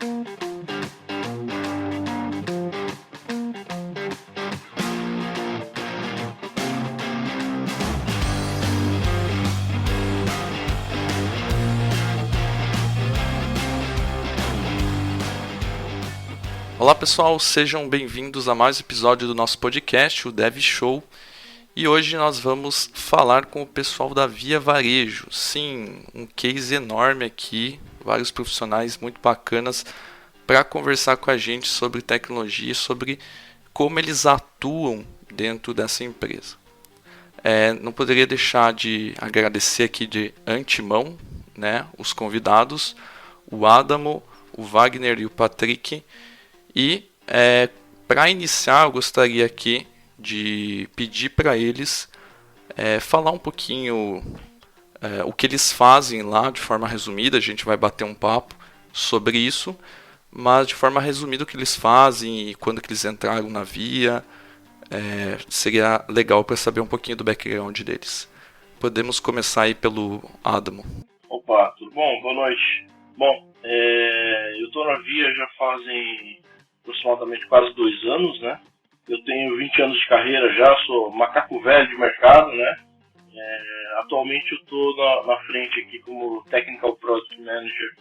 Olá pessoal, sejam bem-vindos a mais um episódio do nosso podcast, o Dev Show. E hoje nós vamos falar com o pessoal da Via Varejo. Sim, um case enorme aqui, vários profissionais muito bacanas para conversar com a gente sobre tecnologia e sobre como eles atuam dentro dessa empresa. Não poderia deixar de agradecer aqui de antemão, né, os convidados, o Adamo, o Wagner e o Patrick. E para iniciar, eu gostaria aqui de pedir para eles falar um pouquinho o que eles fazem lá de forma resumida. A gente vai bater um papo sobre isso, mas de forma resumida o que eles fazem e quando que eles entraram na Via. Seria legal para saber um pouquinho do background deles. Podemos começar aí pelo Adamo. Opa, tudo bom? Boa noite. Bom, eu estou na Via já fazem aproximadamente quase 2 anos, né? Eu tenho 20 anos de carreira já, sou macaco velho de mercado, né? Atualmente eu estou na frente aqui como Technical Product Manager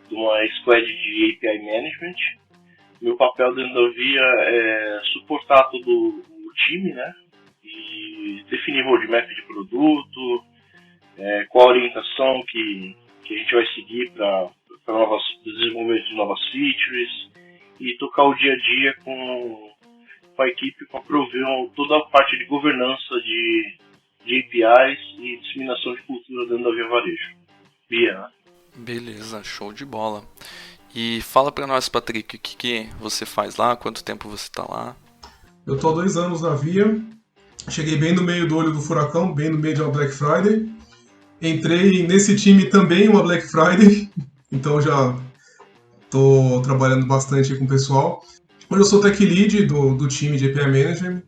de uma squad de API Management. Meu papel dentro da Via é suportar todo o time, né? E definir roadmap de produto, qual a orientação que a gente vai seguir para desenvolvimento de novas features e tocar o dia a dia com a equipe para prover toda a parte de governança de APIs e disseminação de cultura dentro da Via Varejo. Via, né? Beleza, show de bola. E fala para nós, Patrick, o que você faz lá, quanto tempo você está lá? Eu estou há 2 anos na Via, cheguei bem no meio do olho do furacão, bem no meio de uma Black Friday. Entrei nesse time também uma Black Friday, então já estou trabalhando bastante com o pessoal. Hoje eu sou Tech Lead do time de API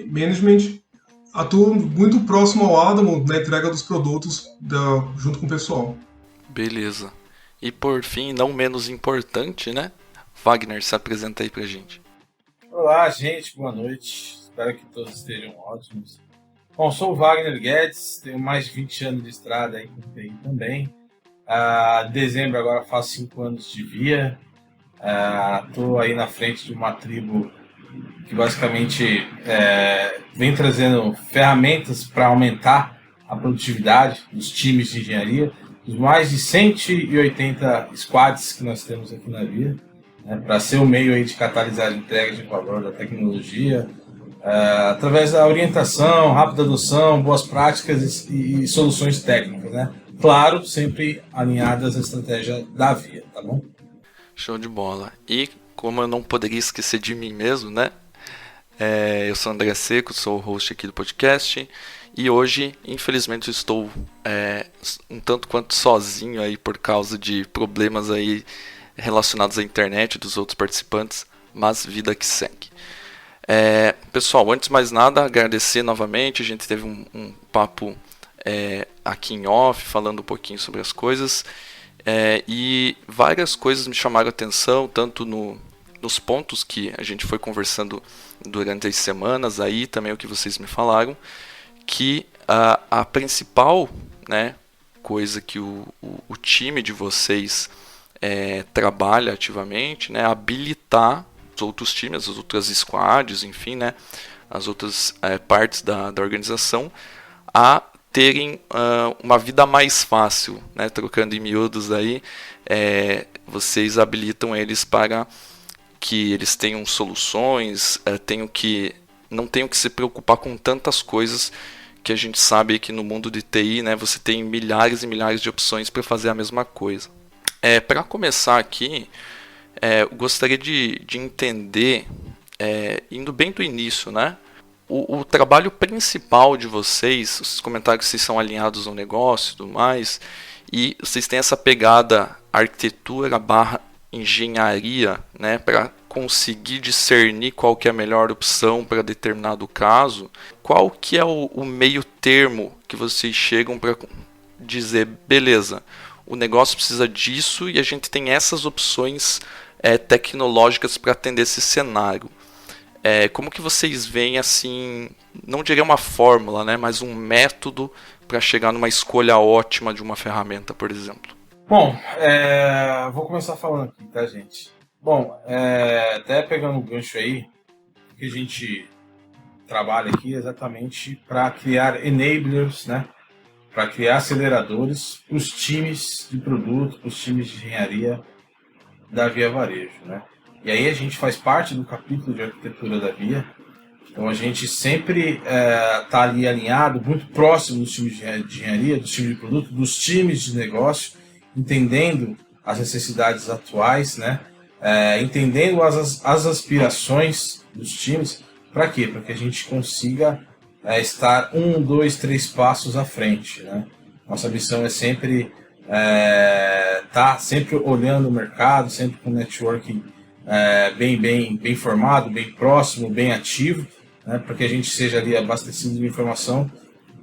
Management. Atuo muito próximo ao Adamo na entrega dos produtos junto com o pessoal. Beleza. E por fim, não menos importante, né? Wagner, se apresenta aí pra gente. Olá, gente. Boa noite. Espero que todos estejam ótimos. Bom, sou o Wagner Guedes, tenho mais de 20 anos de estrada aí com TI também. Em dezembro agora faço 5 anos de Via. Estou aí na frente de uma tribo que basicamente vem trazendo ferramentas para aumentar a produtividade dos times de engenharia, dos mais de 180 squads que nós temos aqui na Via, para ser o meio aí de catalisar a entrega de valor da tecnologia, através da orientação, rápida adoção, boas práticas e soluções técnicas, né? Claro, sempre alinhadas à estratégia da Via, tá bom? Show de bola. E como eu não poderia esquecer de mim mesmo, né? Eu sou André Seco, sou o host aqui do podcast. E hoje, infelizmente, estou um tanto quanto sozinho aí por causa de problemas aí relacionados à internet dos outros participantes, mas vida que segue. Pessoal, antes de mais nada, agradecer novamente. A gente teve um papo aqui em off, falando um pouquinho sobre as coisas. E várias coisas me chamaram a atenção, tanto nos pontos que a gente foi conversando durante as semanas, aí também o que vocês me falaram, que a principal, né, coisa que o time de vocês trabalha ativamente, né, habilitar os outros times, as outras squads, enfim, né, as outras partes da organização a terem uma vida mais fácil, né, trocando em miúdos aí, vocês habilitam eles para que eles tenham soluções, não tenham que se preocupar com tantas coisas que a gente sabe que no mundo de TI, né, você tem milhares e milhares de opções para fazer a mesma coisa. Para começar aqui, eu gostaria de entender, indo bem do início, né, o trabalho principal de vocês comentaram que vocês são alinhados ao negócio e tudo mais, e vocês têm essa pegada arquitetura / engenharia, né, para conseguir discernir qual que é a melhor opção para determinado caso. Qual que é o meio termo que vocês chegam para dizer, beleza, o negócio precisa disso e a gente tem essas opções tecnológicas para atender esse cenário. Como que vocês veem, assim, não diria uma fórmula, né, mas um método para chegar numa escolha ótima de uma ferramenta, por exemplo? Bom, vou começar falando aqui, tá, gente? Bom, até pegando o gancho aí, que a gente trabalha aqui exatamente para criar enablers, né? Para criar aceleradores para os times de produto, para os times de engenharia da Via Varejo, né? E aí a gente faz parte do capítulo de arquitetura da Via, então a gente sempre está ali alinhado, muito próximo dos times de engenharia, dos times de produto, dos times de negócio, entendendo as necessidades atuais, né? Entendendo as aspirações dos times. Para quê? Para que a gente consiga estar 1, 2, 3 passos à frente, né? Nossa missão é sempre estar sempre olhando o mercado, sempre com networking bem formado, bem próximo, bem ativo, né? Para que a gente seja ali abastecido de informação,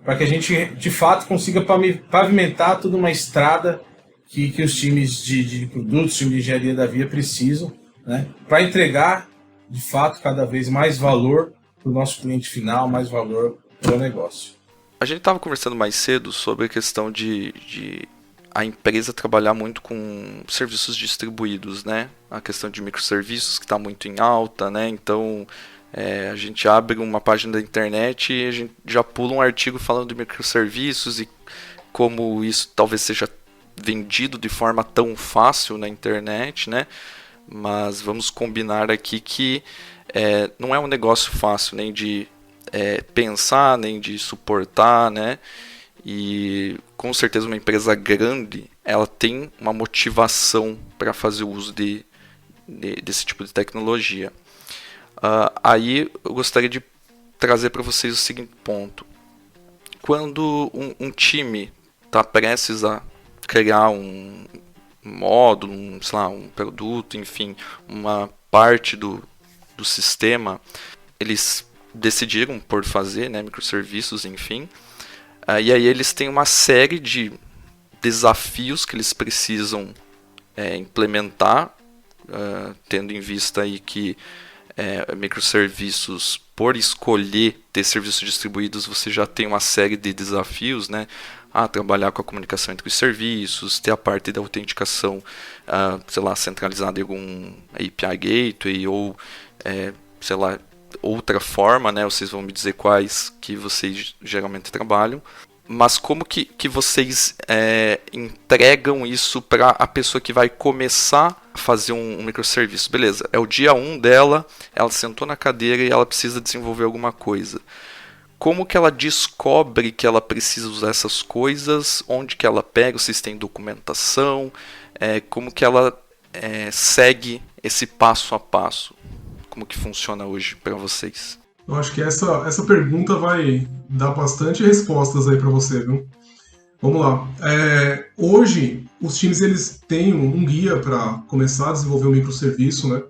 para que a gente de fato consiga pavimentar toda uma estrada que os times de produtos, times de engenharia da Via precisam, né? Para entregar de fato cada vez mais valor para o nosso cliente final, mais valor para o negócio. A gente estava conversando mais cedo sobre a questão de a empresa trabalhar muito com serviços distribuídos, né? A questão de microserviços que está muito em alta, né? Então a gente abre uma página da internet e a gente já pula um artigo falando de microserviços e como isso talvez seja vendido de forma tão fácil na internet, né? Mas vamos combinar aqui que não é um negócio fácil nem de pensar, nem de suportar, né? E com certeza uma empresa grande, ela tem uma motivação para fazer uso desse tipo de tecnologia. Aí eu gostaria de trazer para vocês o seguinte ponto. Quando um time está prestes a criar um módulo, um produto, enfim, uma parte do sistema, eles decidiram por fazer, né, microserviços, enfim, e aí eles têm uma série de desafios que eles precisam implementar, tendo em vista aí que microserviços, por escolher ter serviços distribuídos, você já tem uma série de desafios, né? Trabalhar com a comunicação entre os serviços, ter a parte da autenticação, centralizada em algum API Gateway ou, outra forma, né? Vocês vão me dizer quais que vocês geralmente trabalham. Mas como que vocês entregam isso para a pessoa que vai começar a fazer um microserviço? Beleza, é o dia 1 dela, ela sentou na cadeira e ela precisa desenvolver alguma coisa. Como que ela descobre que ela precisa usar essas coisas? Onde que ela pega? Vocês têm documentação? Como que ela segue esse passo a passo? Como que funciona hoje para vocês? Eu acho que essa pergunta vai dar bastante respostas aí para você, viu? Vamos lá. Hoje, os times eles têm um guia para começar a desenvolver um microserviço, né?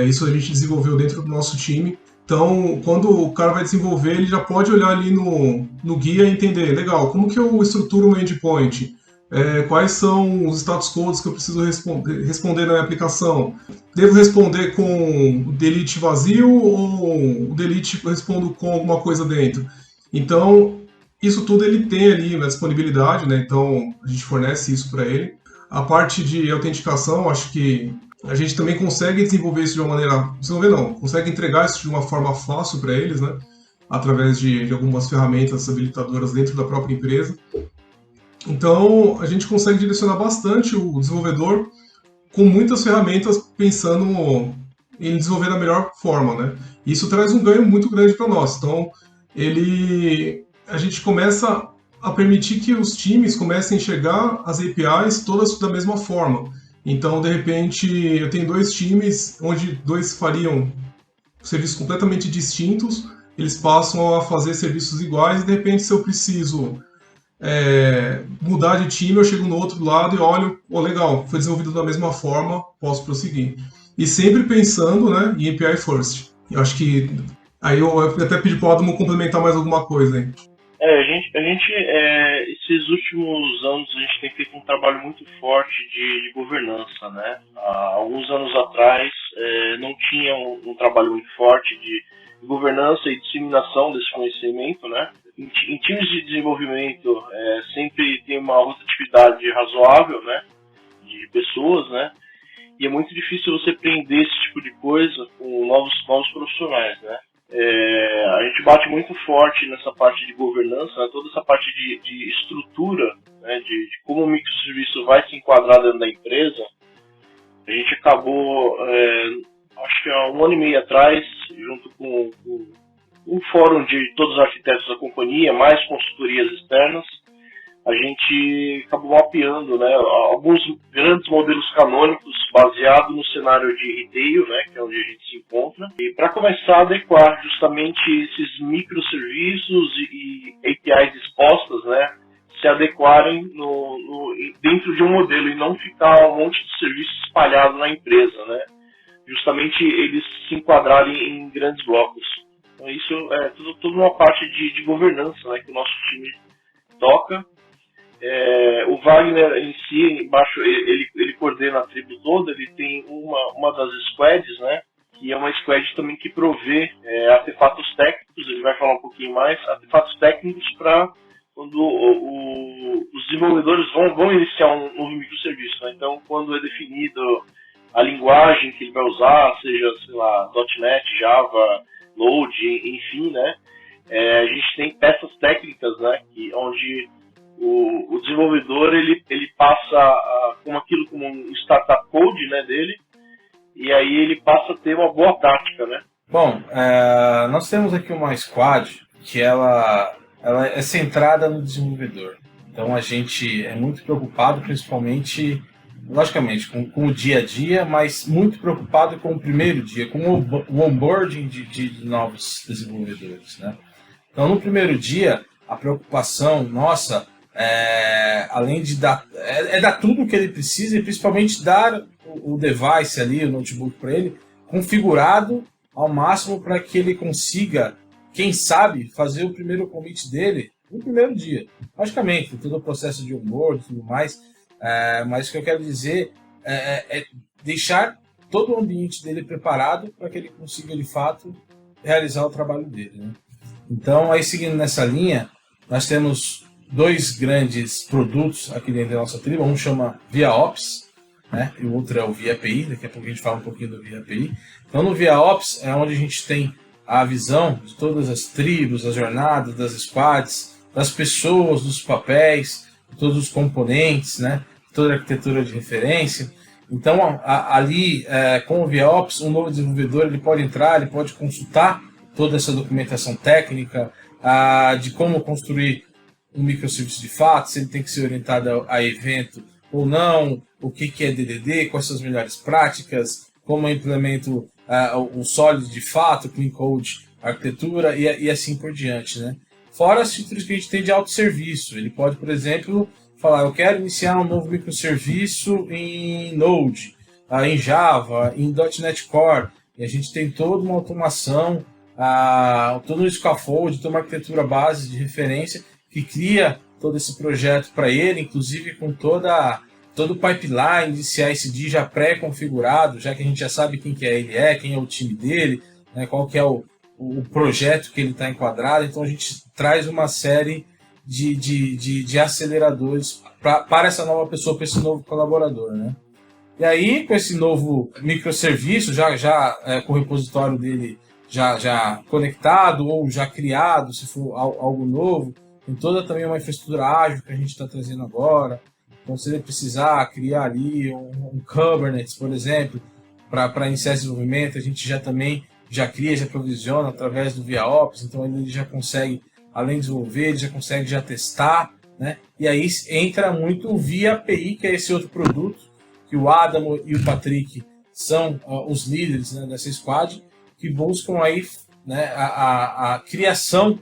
Isso a gente desenvolveu dentro do nosso time. Então, quando o cara vai desenvolver, ele já pode olhar ali no guia e entender, legal, como que eu estruturo o meu endpoint? Quais são os status codes que eu preciso responder na minha aplicação? Devo responder com o delete vazio ou o delete eu respondo com alguma coisa dentro? Então, isso tudo ele tem ali na disponibilidade, né? Então a gente fornece isso para ele. A parte de autenticação, acho que a gente também consegue desenvolver isso de uma maneira... consegue entregar isso de uma forma fácil para eles, né? Através de algumas ferramentas habilitadoras dentro da própria empresa. Então, a gente consegue direcionar bastante o desenvolvedor com muitas ferramentas pensando em desenvolver da melhor forma, né? Isso traz um ganho muito grande para nós. Então, a gente começa a permitir que os times comecem a enxergar as APIs todas da mesma forma. Então, de repente, eu tenho 2 times onde 2 fariam serviços completamente distintos, eles passam a fazer serviços iguais e, de repente, se eu preciso mudar de time, eu chego no outro lado e olho, legal, foi desenvolvido da mesma forma, posso prosseguir. E sempre pensando, né, em API First. Eu acho que... Aí eu até pedi para o Adamo complementar mais alguma coisa aí. Esses últimos anos a gente tem feito um trabalho muito forte de governança, né? Há alguns anos atrás não tinha um trabalho muito forte de governança e disseminação desse conhecimento, né? Em times de desenvolvimento sempre tem uma rotatividade razoável, né? De pessoas, né? E é muito difícil você prender esse tipo de coisa com novos profissionais, né? A gente bate muito forte nessa parte de governança, né? Toda essa parte de estrutura, né? de como o microserviço vai se enquadrar dentro da empresa. A gente acabou, acho que há 1 ano e meio atrás, junto com um fórum de todos os arquitetos da companhia, mais consultorias externas, a gente acabou mapeando, né, alguns grandes modelos canônicos baseados no cenário de retail, né, que é onde a gente se encontra, e para começar a adequar justamente esses microserviços e APIs expostas, né, se adequarem dentro de um modelo e não ficar um monte de serviços espalhados na empresa, né, justamente eles se enquadrarem em grandes blocos. Então isso é tudo uma parte de governança, né, que o nosso time toca. O Wagner em si, embaixo, ele coordena a tribo toda, ele tem uma das squads, né, que é uma squad também que provê artefatos técnicos, ele vai falar um pouquinho mais, artefatos técnicos para quando os desenvolvedores vão iniciar um novo microserviço, né? Então, quando é definido a linguagem que ele vai usar, seja, sei lá, .NET, Java, Node, enfim, né, a gente tem peças técnicas, né, onde o desenvolvedor ele passa com aquilo como um startup code, né, dele, e aí ele passa a ter uma boa prática, né? Bom, nós temos aqui uma squad que ela é centrada no desenvolvedor. Então a gente é muito preocupado, principalmente, logicamente, com o dia a dia, mas muito preocupado com o primeiro dia, com o onboarding de novos desenvolvedores, né? Então no primeiro dia, a preocupação nossa além de dar tudo o que ele precisa e principalmente dar o device ali, o notebook para ele, configurado ao máximo para que ele consiga, quem sabe, fazer o primeiro commit dele no primeiro dia. Logicamente, todo o processo de onboard e tudo mais, mas o que eu quero dizer é deixar todo o ambiente dele preparado para que ele consiga, de fato, realizar o trabalho dele, né? Então, aí seguindo nessa linha, nós temos 2 grandes produtos aqui dentro da nossa tribo. Um chama ViaOps, né? E o outro é o ViaAPI. Daqui a pouco a gente fala um pouquinho do ViaAPI. Então no ViaOps é onde a gente tem a visão de todas as tribos, as jornadas, das squads, das pessoas, dos papéis, de todos os componentes, né? Toda a arquitetura de referência. Então ali com o ViaOps, um novo desenvolvedor ele pode entrar, ele pode consultar toda essa documentação técnica de como construir um microserviço de fato, se ele tem que ser orientado a evento ou não, o que é DDD, quais são as melhores práticas, como eu implemento o sólido de fato, clean code, arquitetura e assim por diante, né? Fora as features que a gente tem de autosserviço. Ele pode, por exemplo, falar, eu quero iniciar um novo microserviço em Node, em Java, em .NET Core, e a gente tem toda uma automação, todo um scaffold, toda uma arquitetura base de referência que cria todo esse projeto para ele, inclusive com todo o pipeline de CI/CD já pré-configurado, já que a gente já sabe quem que ele quem é o time dele, né, qual que é o projeto que ele está enquadrado. Então a gente traz uma série de aceleradores para essa nova pessoa, para esse novo colaborador, né? E aí, com esse novo microserviço, já com o repositório dele já conectado ou já criado, se for algo novo, tem toda também uma infraestrutura ágil que a gente está trazendo agora. Então, se ele precisar criar ali um Kubernetes, por exemplo, para iniciar esse desenvolvimento, a gente já cria, já provisiona através do ViaOps. Então, ele já consegue, além de desenvolver, ele já consegue já testar, né? E aí entra muito o ViaAPI, que é esse outro produto, que o Adamo e o Patrick são os líderes, né, dessa squad, que buscam aí, né, a criação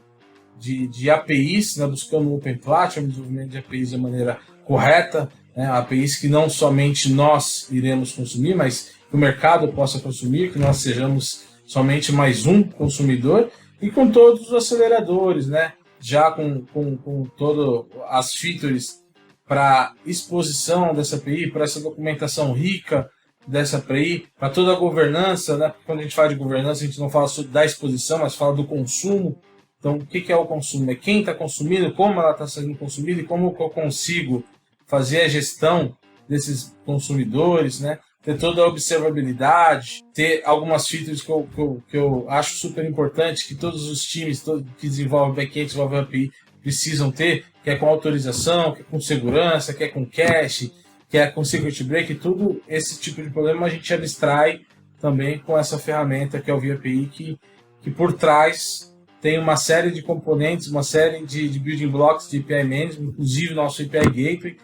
de APIs, né, buscando o Open Platform, desenvolvimento de APIs de maneira correta, né, APIs que não somente nós iremos consumir, mas que o mercado possa consumir, que nós sejamos somente mais um consumidor, e com todos os aceleradores, né, já com todas as features para exposição dessa API, para essa documentação rica dessa API, para toda a governança, né? Quando a gente fala de governança, a gente não fala só da exposição, mas fala do consumo. Então, o que é o consumo? É quem está consumindo, como ela está sendo consumida e como eu consigo fazer a gestão desses consumidores, né? Ter toda a observabilidade, ter algumas features que eu acho super importante, que todos os times que desenvolvem back-end, desenvolvem API, precisam ter, que é com autorização, que é com segurança, que é com cache, que é com circuit break, tudo esse tipo de problema a gente abstrai também com essa ferramenta que é o VAPI, que por trás tem uma série de componentes, uma série de building blocks de API Management, inclusive nosso API Gateway,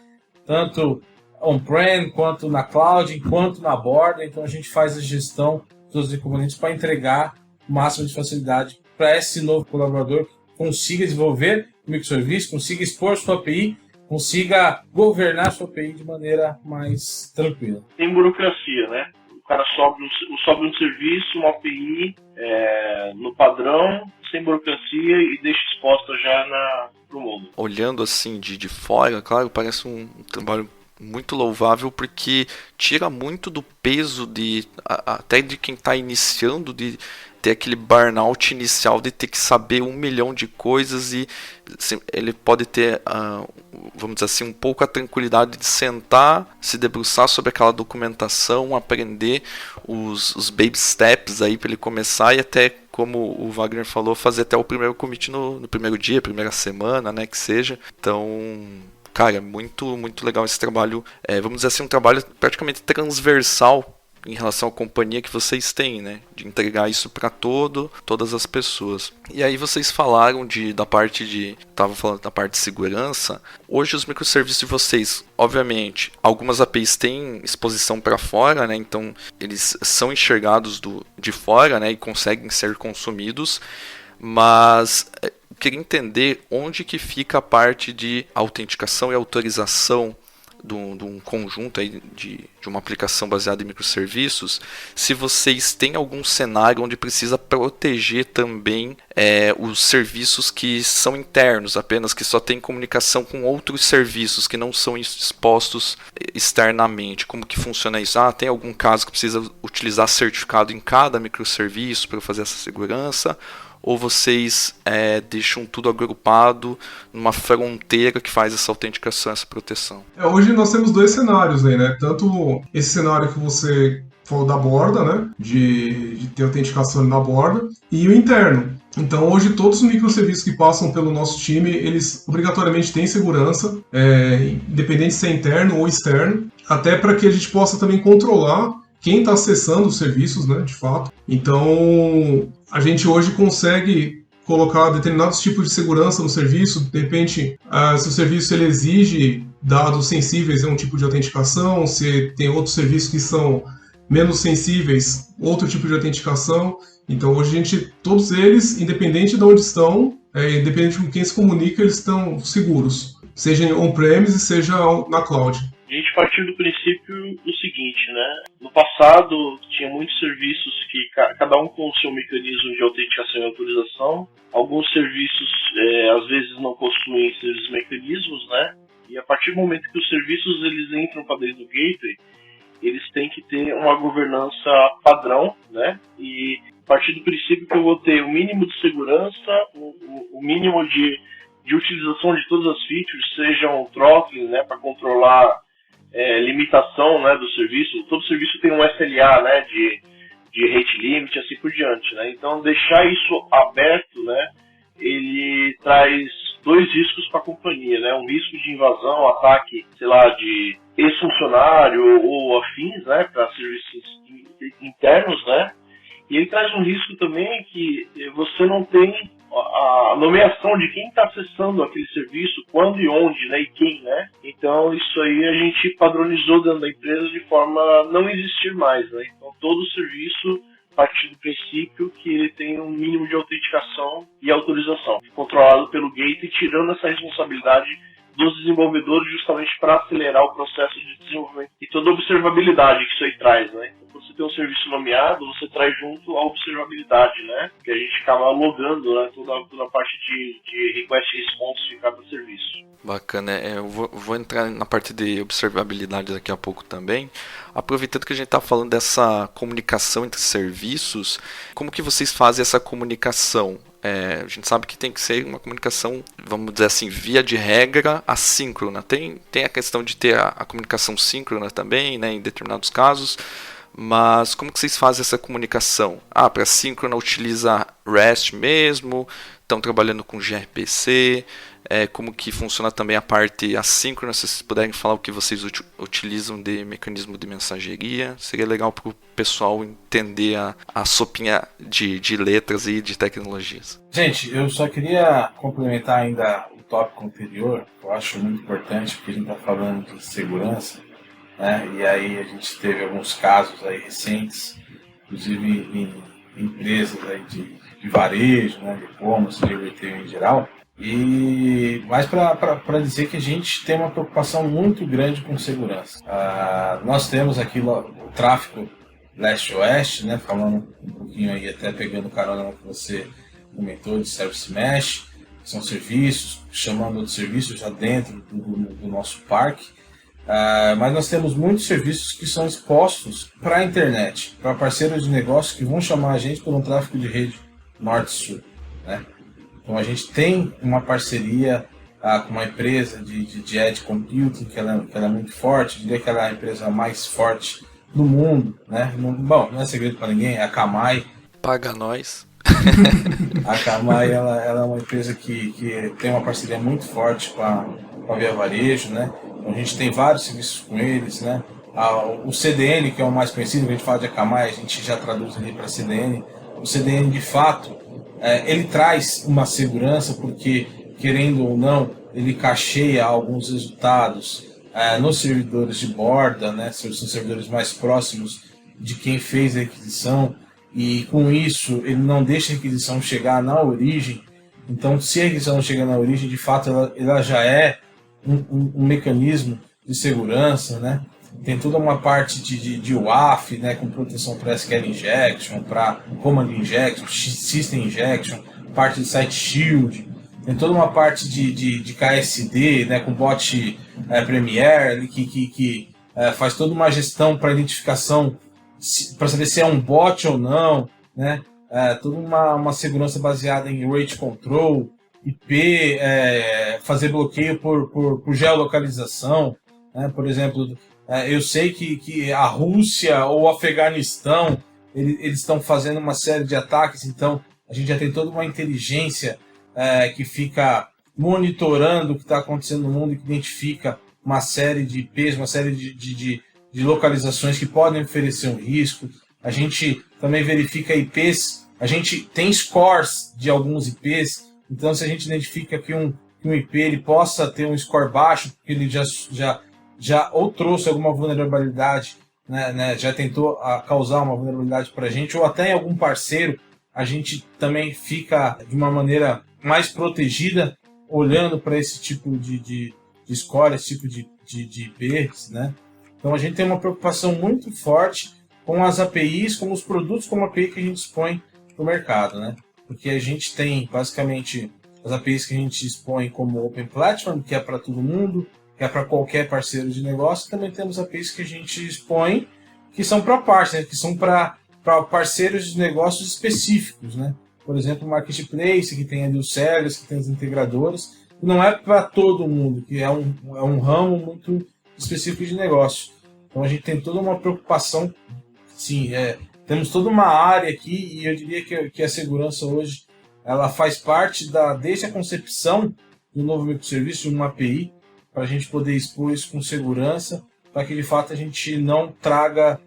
tanto on-prem, quanto na cloud, quanto na borda. Então a gente faz a gestão dos componentes para entregar o máximo de facilidade para esse novo colaborador que consiga desenvolver microserviço, consiga expor sua API, consiga governar sua API de maneira mais tranquila. Tem burocracia, né? O cara sobe um serviço, uma API no padrão, sem burocracia e deixa exposta já para o mundo. Olhando assim de fora, claro, parece um trabalho muito louvável, porque tira muito do peso até de quem está iniciando, de ter aquele burnout inicial de ter que saber 1 milhão de coisas, e assim, ele pode ter, vamos dizer assim, um pouco a tranquilidade de sentar, se debruçar sobre aquela documentação, aprender os baby steps aí para ele começar, e até, como o Wagner falou, fazer até o primeiro commit no primeiro dia, primeira semana, né, que seja. Então, cara, muito, muito legal esse trabalho, vamos dizer assim, um trabalho praticamente transversal em relação à companhia que vocês têm, né? De entregar isso para todas as pessoas. E aí vocês falaram estava falando da parte de segurança. Hoje os microserviços de vocês, obviamente, algumas APIs têm exposição para fora, né? Então eles são enxergados de fora, né? E conseguem ser consumidos, mas queria entender onde que fica a parte de autenticação e autorização de um conjunto aí de uma aplicação baseada em microserviços, se vocês têm algum cenário onde precisa proteger também os serviços que são internos, apenas que só tem comunicação com outros serviços que não são expostos externamente. Como que funciona isso? Tem algum caso que precisa utilizar certificado em cada microserviço para fazer essa segurança? Ou vocês deixam tudo agrupado numa fronteira que faz essa autenticação, essa proteção? Hoje nós temos 2 cenários aí, né? Tanto esse cenário que você falou da borda, né? De ter autenticação na borda, e o interno. Então hoje todos os microserviços que passam pelo nosso time, eles obrigatoriamente têm segurança, independente se é interno ou externo, até para que a gente possa também controlar quem está acessando os serviços, né, de fato. Então, a gente hoje consegue colocar determinados tipos de segurança no serviço. De repente, se o serviço ele exige dados sensíveis, é um tipo de autenticação. Se tem outros serviços que são menos sensíveis, outro tipo de autenticação. Então, hoje todos eles, independente de onde estão, independente com quem se comunica, eles estão seguros, seja on-premise, seja na cloud. A gente partiu do princípio do seguinte, né? No passado, tinha muitos serviços que cada um com o seu mecanismo de autenticação e autorização. Alguns serviços, às vezes, não possuem esses mecanismos, né? E a partir do momento que os serviços eles entram para dentro do gateway, eles têm que ter uma governança padrão, né? E a partir do princípio que eu vou ter o mínimo de segurança, o mínimo de utilização de todas as features, sejam throttling, né? Para controlar limitação, né, do serviço. Todo serviço tem um SLA, né, de rate limit, assim por diante, né? Então deixar isso aberto, né, ele traz 2 riscos para a companhia, né? Um risco de invasão, ataque, sei lá, de ex-funcionário ou afins, né, para serviços internos, né? E ele traz um risco também que você não tem a nomeação de quem está acessando aquele serviço, quando e onde, né, e quem, né? Então isso aí a gente padronizou dentro da empresa de forma a não existir mais, né? Então todo serviço parte do princípio que ele tem um mínimo de autenticação e autorização, controlado pelo gateway, tirando essa responsabilidade dos desenvolvedores justamente para acelerar o processo de desenvolvimento e toda a observabilidade que isso aí traz, né? Então você tem um serviço nomeado, você traz junto a observabilidade, né? Que a gente acaba logando, né, toda a parte de request e response de cada serviço. Bacana, eu vou entrar na parte de observabilidade daqui a pouco também. Aproveitando que a gente está falando dessa comunicação entre serviços, como que vocês fazem essa comunicação? A gente sabe que tem que ser uma comunicação, vamos dizer assim, via de regra, assíncrona. Tem a questão de ter a comunicação síncrona também, né, em determinados casos, mas como que vocês fazem essa comunicação? Para síncrona utiliza REST mesmo, estão trabalhando com gRPC, como que funciona também a parte assíncrona, se vocês puderem falar o que vocês utilizam de mecanismo de mensageria, seria legal para o pessoal entender a sopinha de letras e de tecnologias. Gente, eu só queria complementar ainda o tópico anterior, que eu acho muito importante, porque a gente está falando de segurança, né? E aí a gente teve alguns casos aí recentes, inclusive em empresas aí de varejo, né, de e-commerce, de retail em geral. Mas para dizer que a gente tem uma preocupação muito grande com segurança. Nós temos aqui o tráfego leste-oeste, né, falando um pouquinho aí, até pegando carona no que você comentou de Service Mesh, que são serviços, chamando outros serviços já dentro do nosso parque. Mas nós temos muitos serviços que são expostos para a internet, para parceiros de negócio que vão chamar a gente por um tráfego de rede norte-sul, né? Então a gente tem uma parceria com uma empresa de edge computing que ela é muito forte, eu diria que ela é a empresa mais forte do mundo, né? Bom, não é segredo para ninguém, é a Akamai. Paga nós. A Akamai ela é uma empresa que tem uma parceria muito forte com a Via Varejo, né? Então, a gente tem vários serviços com eles, né? O CDN, que é o mais conhecido, que a gente fala de Akamai, a gente já traduz ali para CDN. O CDN, de fato, ele traz uma segurança porque, querendo ou não, ele cacheia alguns resultados nos servidores de borda, né? São servidores mais próximos de quem fez a aquisição, e com isso ele não deixa a aquisição chegar na origem. Então, se a aquisição não chega na origem, de fato ela já é um mecanismo de segurança, né? Tem toda uma parte de WAF, né, com proteção para SQL Injection, para Command Injection, System Injection, parte de Site Shield. Tem toda uma parte de KSD, né, com bot Premier, que faz toda uma gestão para identificação, para saber se é um bot ou não, né? Toda uma segurança baseada em rate control, IP, fazer bloqueio por geolocalização, né? Por exemplo, eu sei que a Rússia ou o Afeganistão eles estão fazendo uma série de ataques, então a gente já tem toda uma inteligência que fica monitorando o que está acontecendo no mundo e que identifica uma série de IPs, uma série de localizações que podem oferecer um risco. A gente também verifica IPs, a gente tem scores de alguns IPs, então se a gente identifica que um IP ele possa ter um score baixo, porque ele já ou trouxe alguma vulnerabilidade, né, já tentou causar uma vulnerabilidade para a gente, ou até em algum parceiro, a gente também fica de uma maneira mais protegida, olhando para esse tipo de score, esse tipo de IPs, né? Então a gente tem uma preocupação muito forte com as APIs, com os produtos como API que a gente expõe para o mercado, né? Porque a gente tem basicamente as APIs que a gente expõe como Open Platform, que é para todo mundo, que é para qualquer parceiro de negócio. Também temos APIs que a gente expõe que são para partes, né? Que são para parceiros de negócios específicos, né? Por exemplo, o Marketplace, que tem ali os sellers, que tem as integradoras, que não é para todo mundo, que é um ramo muito específico de negócio. Então a gente tem toda uma preocupação, sim, temos toda uma área aqui, e eu diria que a segurança hoje ela faz parte desde a concepção do novo microserviço, de uma API, para a gente poder expor isso com segurança, para que de fato a gente não traga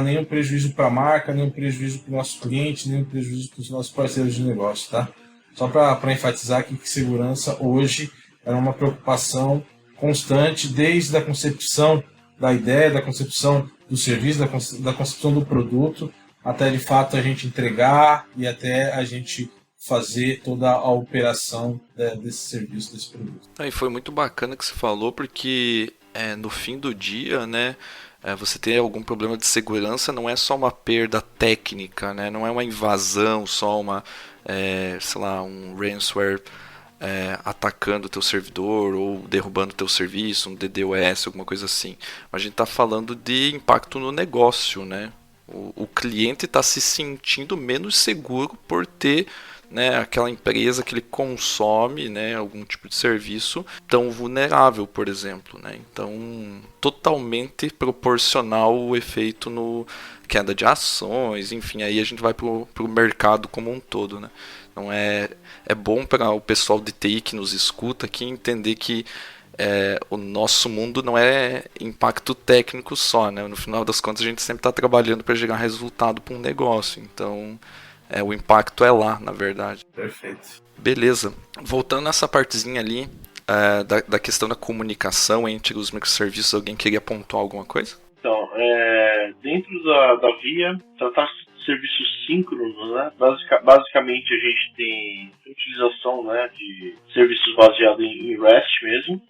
nenhum prejuízo para a marca, nenhum prejuízo para o nosso cliente, nenhum prejuízo para os nossos parceiros de negócio, tá? Só para enfatizar aqui que segurança hoje é uma preocupação constante, desde a concepção da ideia, da concepção do serviço, da concepção do produto, até de fato a gente entregar e até a gente fazer toda a operação desse serviço, desse produto. E foi muito bacana que você falou, porque no fim do dia, né, você ter algum problema de segurança não é só uma perda técnica, né? Não é uma invasão, só sei lá, um ransomware atacando o teu servidor ou derrubando o teu serviço, um DDoS, alguma coisa assim. Mas a gente está falando de impacto no negócio, né? O cliente está se sentindo menos seguro por ter, né, aquela empresa que ele consome, né, algum tipo de serviço tão vulnerável, por exemplo, né? Então, totalmente proporcional o efeito no queda de ações, enfim, aí a gente vai pro mercado como um todo, né? Então é bom para o pessoal de TI que nos escuta aqui entender que o nosso mundo não é impacto técnico só, né? No final das contas a gente sempre está trabalhando para gerar resultado para um negócio, então o impacto é lá, na verdade. Perfeito. Beleza. Voltando nessa partezinha ali da questão da comunicação entre os microserviços, alguém queria pontuar alguma coisa? Então, dentro da VIA, tratar serviços síncronos, né? Basicamente a gente tem utilização, né, de serviços baseados em REST mesmo.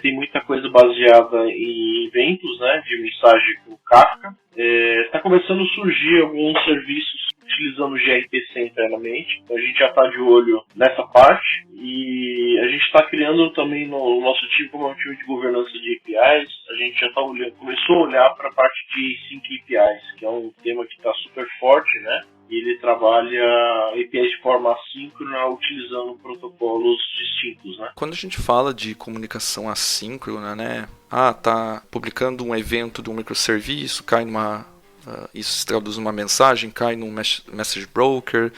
Tem muita coisa baseada em eventos, né, de mensagem com Kafka. Está começando a surgir alguns serviços utilizando o gRPC internamente, então a gente já está de olho nessa parte e a gente está criando também no nosso time, como é um time de governança de APIs, a gente já começou a olhar para a parte de Sync APIs, que é um tema que está super forte, né? E ele trabalha APIs de forma assíncrona utilizando protocolos distintos, né? Quando a gente fala de comunicação assíncrona, né? Tá publicando um evento de um microserviço, cai isso se traduz numa mensagem, cai num message broker,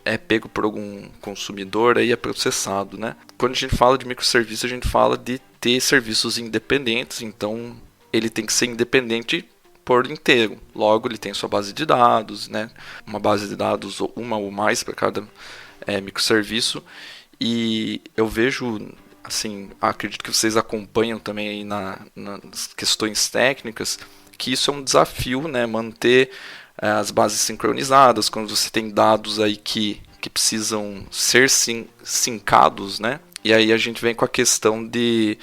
é pego por algum consumidor, aí é processado, né? Quando a gente fala de microserviço, a gente fala de ter serviços independentes, então ele tem que ser independente por inteiro. Logo, ele tem sua base de dados, né? Uma base de dados, uma ou mais para cada microserviço. E eu vejo, assim, acredito que vocês acompanham também aí nas questões técnicas, que isso é um desafio, né? Manter as bases sincronizadas, quando você tem dados aí que precisam ser sincados, né? E aí a gente vem com a questão de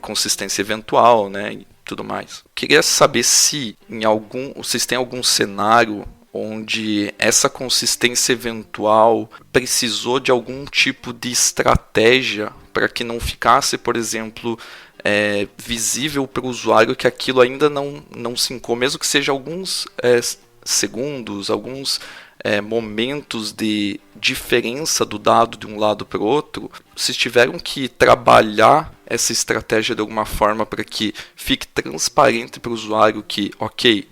consistência eventual, né? E tudo mais. Queria saber se vocês têm algum cenário onde essa consistência eventual precisou de algum tipo de estratégia para que não ficasse, por exemplo, visível para o usuário que aquilo ainda não sincou, mesmo que seja alguns segundos, alguns momentos de diferença do dado de um lado para o outro. Vocês tiveram que trabalhar essa estratégia de alguma forma para que fique transparente para o usuário que, ok,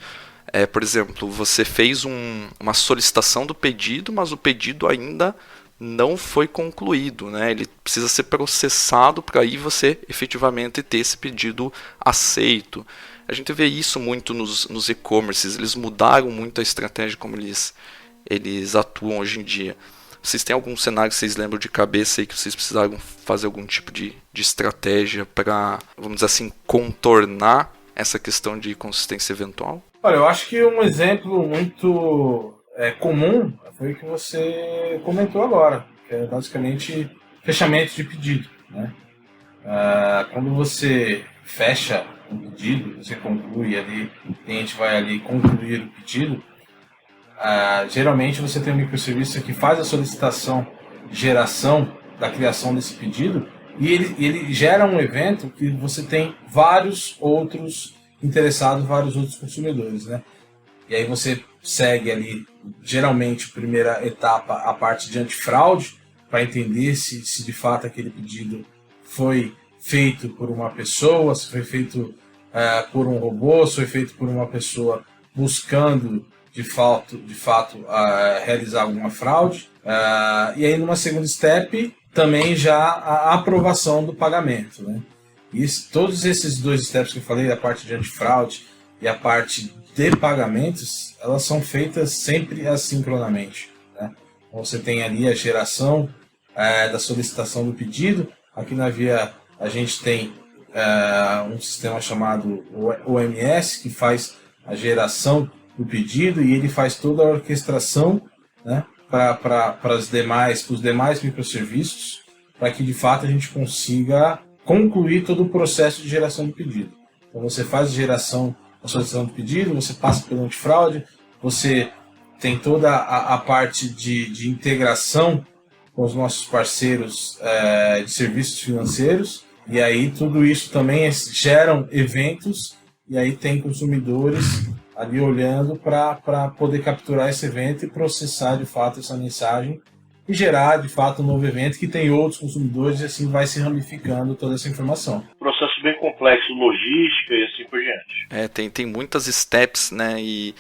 por exemplo, você fez uma solicitação do pedido, mas o pedido ainda não foi concluído, né? Ele precisa ser processado para aí você efetivamente ter esse pedido aceito. A gente vê isso muito nos e-commerces, eles mudaram muito a estratégia como eles atuam hoje em dia. Vocês têm algum cenário que vocês lembram de cabeça aí que vocês precisaram fazer algum tipo de estratégia para, vamos dizer assim, contornar essa questão de consistência eventual? Olha, eu acho que um exemplo muito comum foi o que você comentou agora, que é basicamente fechamento de pedido, né? Quando você fecha um pedido, você conclui ali, o cliente vai ali concluir o pedido, geralmente você tem um microserviço que faz a solicitação, geração da criação desse pedido, e ele gera um evento que você tem vários outros interessados, vários outros consumidores, né? E aí você segue ali, geralmente, primeira etapa, a parte de antifraude, para entender se de fato aquele pedido foi feito por uma pessoa, se foi feito por um robô, se foi feito por uma pessoa buscando de fato realizar alguma fraude. E aí, numa segunda step, também já a aprovação do pagamento, né? E todos esses dois steps que eu falei, a parte de antifraude e a parte de pagamentos, elas são feitas sempre assincronamente, né? Então, você tem ali a geração da solicitação do pedido. Aqui na Via a gente tem um sistema chamado OMS, que faz a geração do pedido e ele faz toda a orquestração, né, para os demais microserviços, para que de fato a gente consiga concluir todo o processo de geração do pedido. Então você faz a geração a solicitação do pedido, você passa pelo antifraude, você tem toda a parte de integração com os nossos parceiros de serviços financeiros, e aí tudo isso também geram eventos, e aí tem consumidores ali olhando para poder capturar esse evento e processar de fato essa mensagem e gerar de fato um novo evento que tem outros consumidores, e assim vai se ramificando toda essa informação. Processo bem complexo, logística e assim por diante. Tem muitas steps, né? E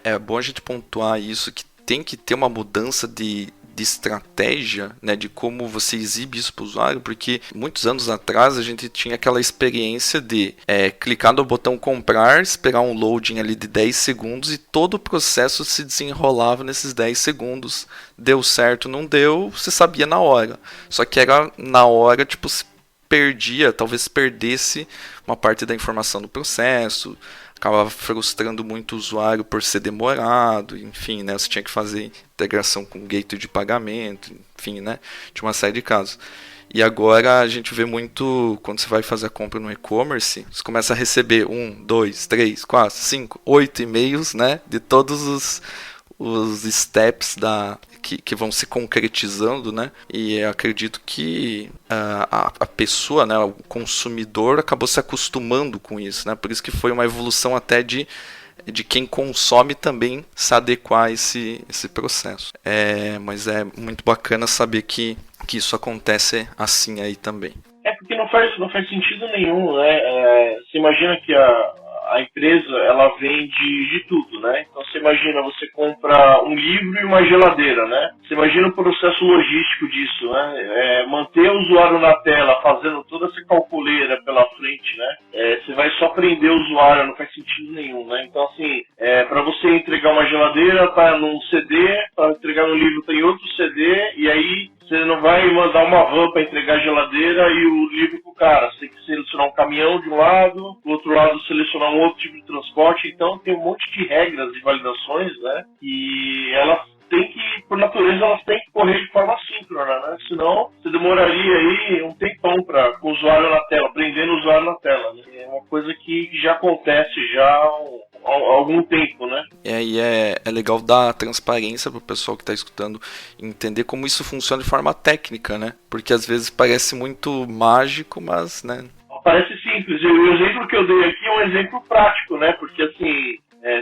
é bom a gente pontuar isso, que tem que ter uma mudança de estratégia, né, de como você exibe isso para o usuário, porque muitos anos atrás a gente tinha aquela experiência de clicar no botão comprar, esperar um loading ali de 10 segundos e todo o processo se desenrolava nesses 10 segundos. Deu certo, não deu, você sabia na hora. Só que era na hora, tipo, se perdia, talvez perdesse uma parte da informação do processo, acabava frustrando muito o usuário por ser demorado, enfim, né? Você tinha que fazer integração com gateway de pagamento, enfim, né? Tinha uma série de casos. E agora a gente vê muito, quando você vai fazer a compra no e-commerce, você começa a receber 1, 2, 3, 4, 5, 8 e-mails, né? De todos os steps que vão se concretizando, né? E eu acredito que a pessoa, né, o consumidor, acabou se acostumando com isso, né? Por isso que foi uma evolução até de quem consome também se adequar a esse processo. Mas é muito bacana saber que isso acontece assim aí também. Porque não faz sentido nenhum, né? Você imagina que a empresa, ela vende de tudo, né? Então você imagina, você compra um livro e uma geladeira, né? Você imagina o processo logístico disso, né? Manter o usuário na tela, fazendo toda essa calculeira pela frente, né? Você vai só prender o usuário, não faz sentido nenhum, né? Então assim, para você entregar uma geladeira, tá num CD, para entregar um livro tem outro CD, e aí você não vai mandar uma van para entregar a geladeira e o livro pro cara. Você tem que selecionar um caminhão de um lado, do outro lado selecionar um outro tipo de transporte. Então tem um monte de regras e validações, né? E elas têm que, por natureza, elas têm que correr de forma síncrona, né? Senão você demoraria aí um tempão com o usuário na tela, prendendo o usuário na tela, né? É uma coisa que já acontece há algum tempo, né? E é legal dar transparência para o pessoal que está escutando, entender como isso funciona de forma técnica, né? Porque às vezes parece muito mágico, mas, né? Parece simples. O exemplo que eu dei aqui é um exemplo prático, né? Porque assim,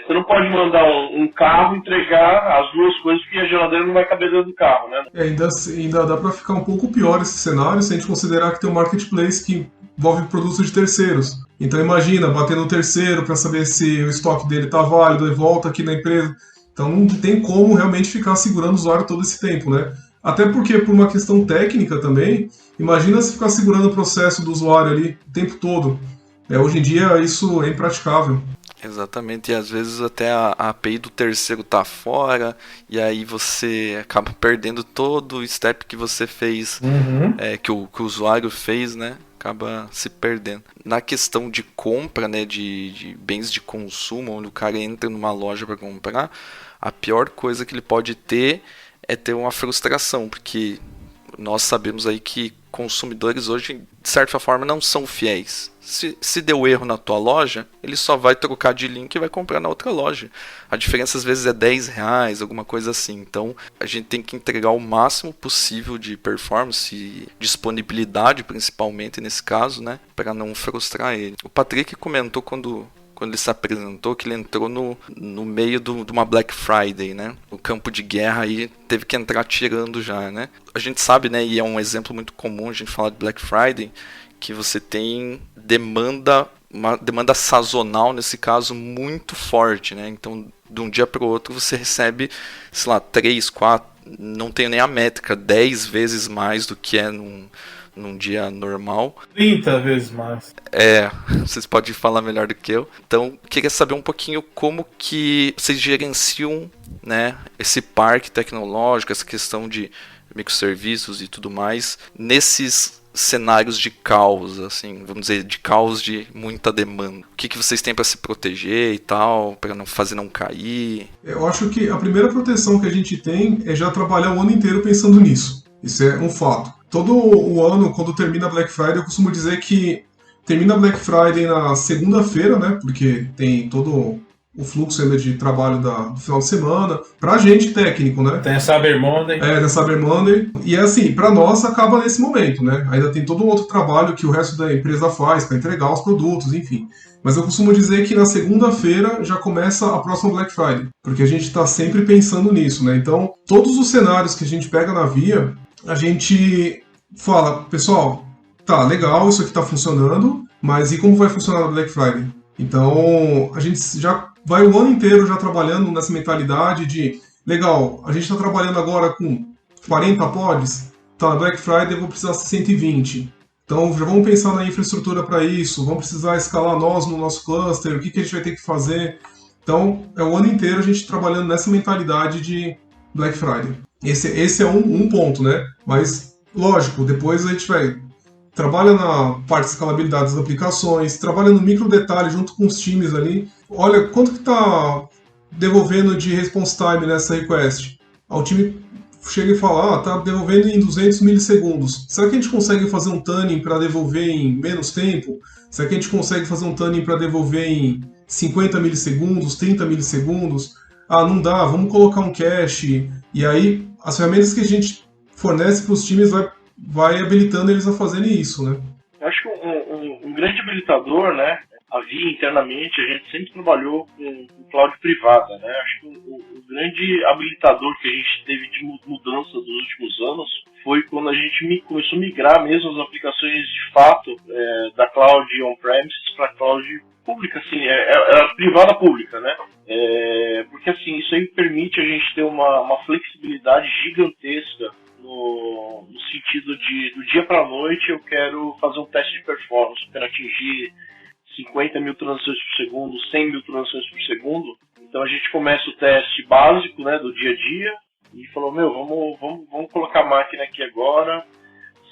você não pode mandar um carro entregar as duas coisas, porque a geladeira não vai caber dentro do carro, né? Ainda dá para ficar um pouco pior esse cenário se a gente considerar que tem um marketplace que envolve produtos de terceiros. Então imagina, bater no terceiro para saber se o estoque dele está válido e volta aqui na empresa. Então não tem como realmente ficar segurando o usuário todo esse tempo, né? Até porque, por uma questão técnica também, imagina se ficar segurando o processo do usuário ali o tempo todo. Hoje em dia isso é impraticável. Exatamente, e às vezes até a API do terceiro tá fora, e aí você acaba perdendo todo o step que você fez, que o usuário fez, né? Acaba se perdendo. Na questão de compra, né, de bens de consumo, onde o cara entra numa loja para comprar, a pior coisa que ele pode ter é ter uma frustração, porque nós sabemos aí que consumidores hoje, de certa forma, não são fiéis. Se deu erro na tua loja, ele só vai trocar de link e vai comprar na outra loja. A diferença às vezes é R$10, alguma coisa assim. Então a gente tem que entregar o máximo possível de performance e disponibilidade, principalmente nesse caso, né, para não frustrar ele. O Patrick comentou quando ele se apresentou, que ele entrou no meio de uma Black Friday, né? O campo de guerra aí teve que entrar tirando já, né? A gente sabe, né, e é um exemplo muito comum a gente falar de Black Friday, que você tem uma demanda sazonal, nesse caso, muito forte, né? Então, de um dia para o outro, você recebe, sei lá, 3, 4, não tenho nem a métrica, 10 vezes mais do que é num dia normal. 30 vezes mais. Vocês podem falar melhor do que eu. Então, queria saber um pouquinho como que vocês gerenciam, né, esse parque tecnológico, essa questão de microserviços e tudo mais, nesses cenários de caos, assim, vamos dizer, de caos de muita demanda. O que vocês têm para se proteger e tal, para não cair? Eu acho que a primeira proteção que a gente tem é já trabalhar o ano inteiro pensando nisso. Isso é um fato. Todo o ano, quando termina a Black Friday, eu costumo dizer que termina a Black Friday na segunda-feira, né? Porque tem todo o fluxo ainda de trabalho do final de semana. Pra gente, técnico, né? Tem a Cyber Monday. Tem Cyber Monday. E assim, pra nós acaba nesse momento, né? Ainda tem todo um outro trabalho que o resto da empresa faz pra entregar os produtos, enfim. Mas eu costumo dizer que na segunda-feira já começa a próxima Black Friday. Porque a gente tá sempre pensando nisso, né? Então, todos os cenários que a gente pega na Via, a gente fala, pessoal, tá, legal, isso aqui tá funcionando, mas e como vai funcionar na Black Friday? Então, a gente já vai o ano inteiro já trabalhando nessa mentalidade de, legal, a gente está trabalhando agora com 40 pods, tá, na Black Friday eu vou precisar de 120. Então, já vamos pensar na infraestrutura para isso, vamos precisar escalar nós no nosso cluster, o que a gente vai ter que fazer. Então, é o ano inteiro a gente trabalhando nessa mentalidade de Black Friday. Esse é um ponto, né? Mas, lógico, depois a gente vai... Trabalha na parte de escalabilidade das aplicações, trabalha no micro detalhe junto com os times ali. Olha, quanto que está devolvendo de response time nessa request? O time chega e fala, está devolvendo em 200 milissegundos. Será que a gente consegue fazer um tuning para devolver em menos tempo? Será que a gente consegue fazer um tuning para devolver em 50 milissegundos, 30 milissegundos? Não dá, vamos colocar um cache. E aí, as ferramentas que a gente fornece para os times vai habilitando eles a fazerem isso, né? Eu acho que um grande habilitador, né, a Via internamente, a gente sempre trabalhou com cloud privada, né? Acho que o grande habilitador que a gente teve de mudança dos últimos anos foi quando a gente começou a migrar mesmo as aplicações de fato da cloud on-premises para cloud pública, assim, privada pública, né? Porque assim, isso aí permite a gente ter uma flexibilidade gigantesca no sentido de do dia para a noite eu quero fazer um teste de performance, eu quero atingir 50 mil transações por segundo, 100 mil transações por segundo. Então a gente começa o teste básico, né, do dia a dia e falou, vamos colocar a máquina aqui agora,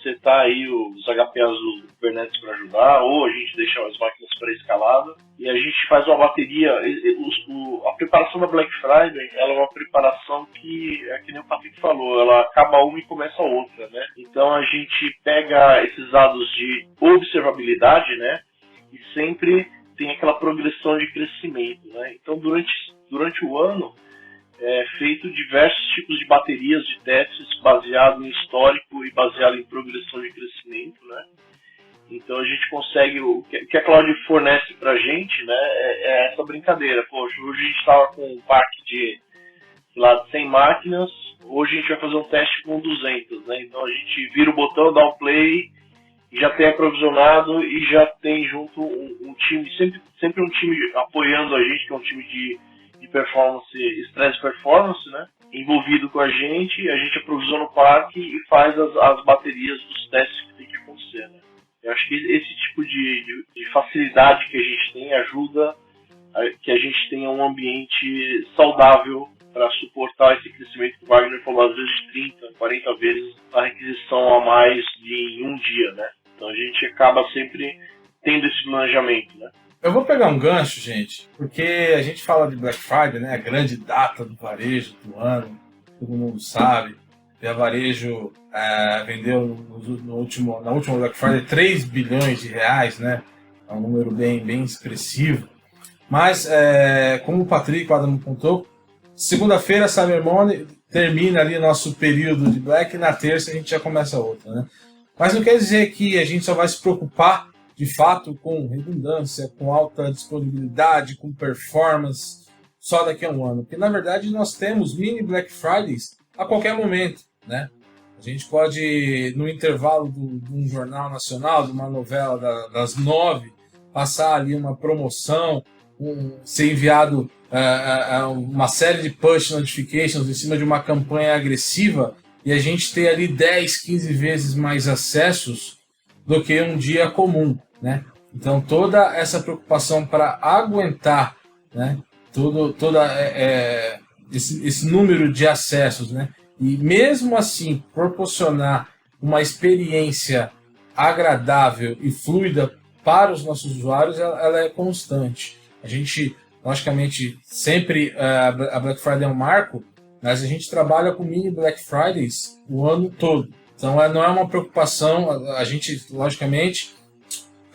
setar aí os HPAs do Kubernetes para ajudar, ou a gente deixa as máquinas pré-escaladas e a gente faz uma bateria. A preparação da Black Friday, ela é uma preparação que, que nem o Patrick falou, ela acaba uma e começa a outra, né? Então a gente pega esses dados de observabilidade, né? E sempre tem aquela progressão de crescimento, né? Então durante o ano feito diversos tipos de baterias de testes baseado em histórico e baseado em progressão de crescimento, né? Então a gente consegue, o que a Cloud fornece para a gente, né, é essa brincadeira. Poxa, hoje a gente estava com um parque de 100 máquinas, hoje a gente vai fazer um teste com 200, né? Então a gente vira o botão, dá um play, e já tem aprovisionado e já tem junto um time, sempre um time apoiando a gente, que é um time de performance, stress performance, né? Envolvido com a gente aprovisiona o parque e faz as baterias dos testes que tem que acontecer, né? Eu acho que esse tipo de facilidade que a gente tem ajuda que a gente tenha um ambiente saudável para suportar esse crescimento que o Wagner falou, às vezes 30, 40 vezes a requisição a mais em um dia, né? Então a gente acaba sempre tendo esse planejamento, né? Eu vou pegar um gancho, gente, porque a gente fala de Black Friday, né? A grande data do varejo do ano, todo mundo sabe. E a varejo vendeu na última Black Friday 3 bilhões de reais, né? É um número bem expressivo. Mas, como o Patrick, o Adam contou, segunda-feira, Cyber Monday, termina ali nosso período de Black, e na terça a gente já começa outra, né? Mas não quer dizer que a gente só vai se preocupar de fato com redundância, com alta disponibilidade, com performance só daqui a um ano. Porque na verdade nós temos mini Black Fridays a qualquer momento, né? A gente pode, no intervalo de um jornal nacional, de uma novela das 9, passar ali uma promoção, ser enviado uma série de push notifications em cima de uma campanha agressiva e a gente ter ali 10, 15 vezes mais acessos do que um dia comum, né? Então toda essa preocupação para aguentar, né, esse número de acessos, né, e mesmo assim proporcionar uma experiência agradável e fluida para os nossos usuários, ela é constante. A gente, logicamente, sempre a Black Friday é um marco, mas a gente trabalha com mini Black Fridays o ano todo. Então não é uma preocupação, a gente, logicamente,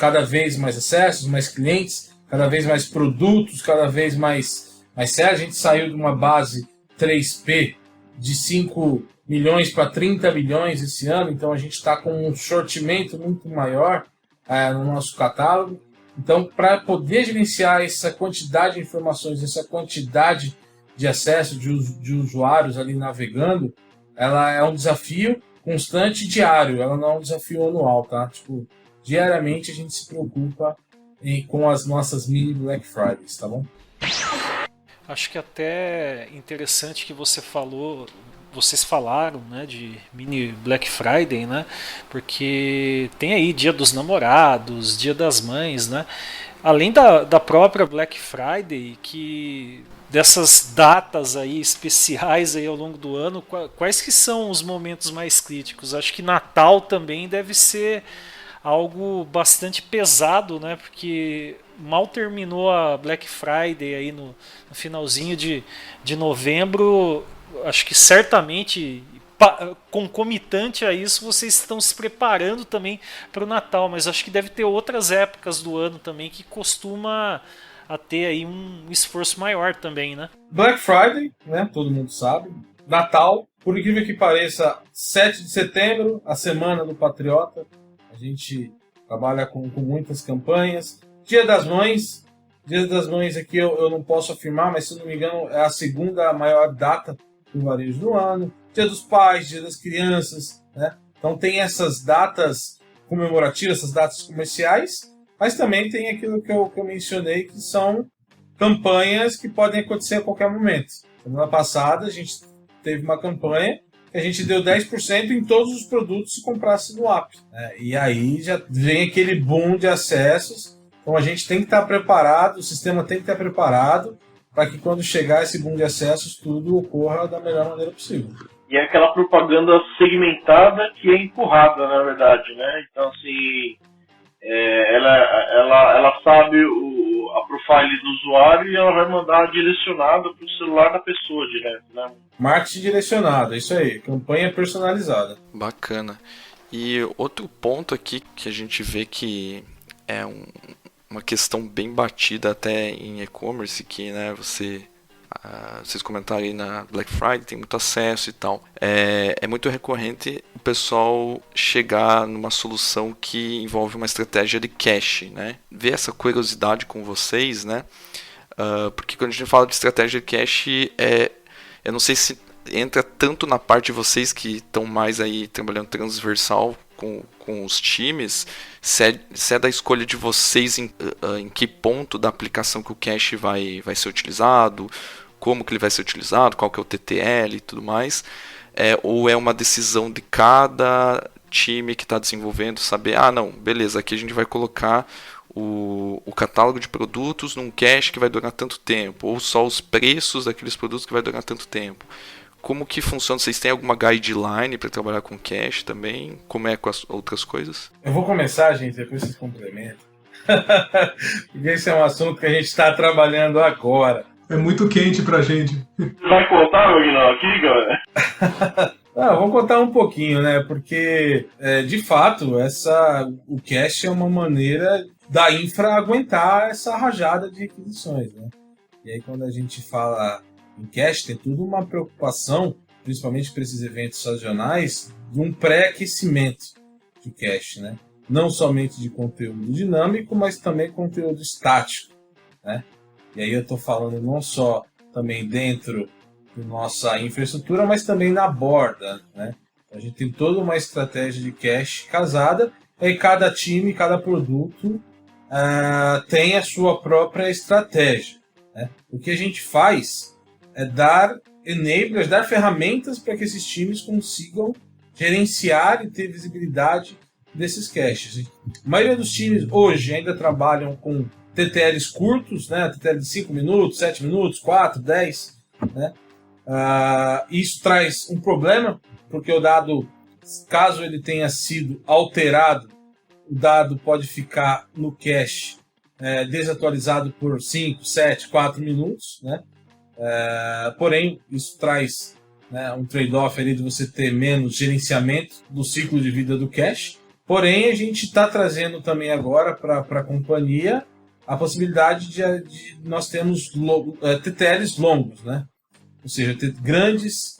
cada vez mais acessos, mais clientes, cada vez mais produtos, cada vez mais sério. A gente saiu de uma base 3P de 5 milhões para 30 milhões esse ano, então a gente está com um sortimento muito maior no nosso catálogo. Então, para poder gerenciar essa quantidade de informações, essa quantidade de acesso de usuários ali navegando, ela é um desafio constante e diário, ela não é um desafio anual, tá? Tipo, diariamente a gente se preocupa com as nossas mini Black Fridays, tá bom? Acho que até interessante que vocês falaram, né, de mini Black Friday, né? Porque tem aí Dia dos Namorados, Dia das Mães, né? Além da própria Black Friday, que dessas datas aí especiais aí ao longo do ano, quais que são os momentos mais críticos? Acho que Natal também deve ser algo bastante pesado, né? Porque mal terminou a Black Friday aí no finalzinho de novembro. Acho que certamente concomitante a isso vocês estão se preparando também para o Natal, mas acho que deve ter outras épocas do ano também que costuma a ter aí um esforço maior também, né? Black Friday, né? Todo mundo sabe. Natal, por incrível que pareça, 7 de setembro, a Semana do Patriota. A gente trabalha com muitas campanhas. Dia das Mães. Dia das Mães aqui eu não posso afirmar, mas se não me engano é a segunda maior data do varejo do ano. Dia dos Pais, Dia das Crianças, né? Então tem essas datas comemorativas, essas datas comerciais, mas também tem aquilo que eu mencionei, que são campanhas que podem acontecer a qualquer momento. Semana passada a gente teve uma campanha que a gente deu 10% em todos os produtos se comprasse no app, né? E aí já vem aquele boom de acessos. Então a gente tem que estar preparado, o sistema tem que estar preparado para que quando chegar esse boom de acessos, tudo ocorra da melhor maneira possível. E é aquela propaganda segmentada que é empurrada, na verdade, né? Então, assim, ela sabe a profile do usuário e ela vai mandar direcionada para o celular da pessoa direto, né? Marketing direcionado, é isso aí. Campanha personalizada. Bacana. E outro ponto aqui que a gente vê que é uma questão bem batida até em e-commerce, que, né, vocês comentaram aí na Black Friday, tem muito acesso e tal. É muito recorrente o pessoal chegar numa solução que envolve uma estratégia de cache, né? Ver essa curiosidade com vocês, né? Porque quando a gente fala de estratégia de cache, eu não sei se entra tanto na parte de vocês que estão mais aí trabalhando transversal com os times, se é da escolha de vocês em que ponto da aplicação que o cache vai ser utilizado, como que ele vai ser utilizado, qual que é o TTL e tudo mais, ou é uma decisão de cada time que está desenvolvendo saber, não, beleza, aqui a gente vai colocar o catálogo de produtos num cache que vai durar tanto tempo, ou só os preços daqueles produtos que vai durar tanto tempo. Como que funciona? Vocês têm alguma guideline para trabalhar com cache também? Como é com as outras coisas? Eu vou começar, gente, depois vocês complementam. Porque esse é um assunto que a gente está trabalhando agora. É muito quente pra gente. Vai contar, Magnão, aqui, galera? Vamos contar um pouquinho, né? Porque, de fato, o cache é uma maneira da infra aguentar essa rajada de requisições, né? E aí, quando a gente fala em cache, tem tudo uma preocupação, principalmente para esses eventos sazonais, de um pré-aquecimento de cache, né? Não somente de conteúdo dinâmico, mas também conteúdo estático, né? E aí eu estou falando não só também dentro da nossa infraestrutura, mas também na borda, né? A gente tem toda uma estratégia de cache casada, e cada time, cada produto tem a sua própria estratégia, né? O que a gente faz é dar enablers, dar ferramentas para que esses times consigam gerenciar e ter visibilidade desses caches. A maioria dos times hoje ainda trabalham com TTLs curtos, né? TTL de 5 minutos, 7 minutos, 4, 10, né? Isso traz um problema, porque o dado, caso ele tenha sido alterado, o dado pode ficar no cache desatualizado por 5, 7, 4 minutos, né? Porém, isso traz, né, um trade-off ali de você ter menos gerenciamento do ciclo de vida do cache. Porém, a gente está trazendo também agora para a companhia a possibilidade de nós termos TTLs longos, né? Ou seja, ter grandes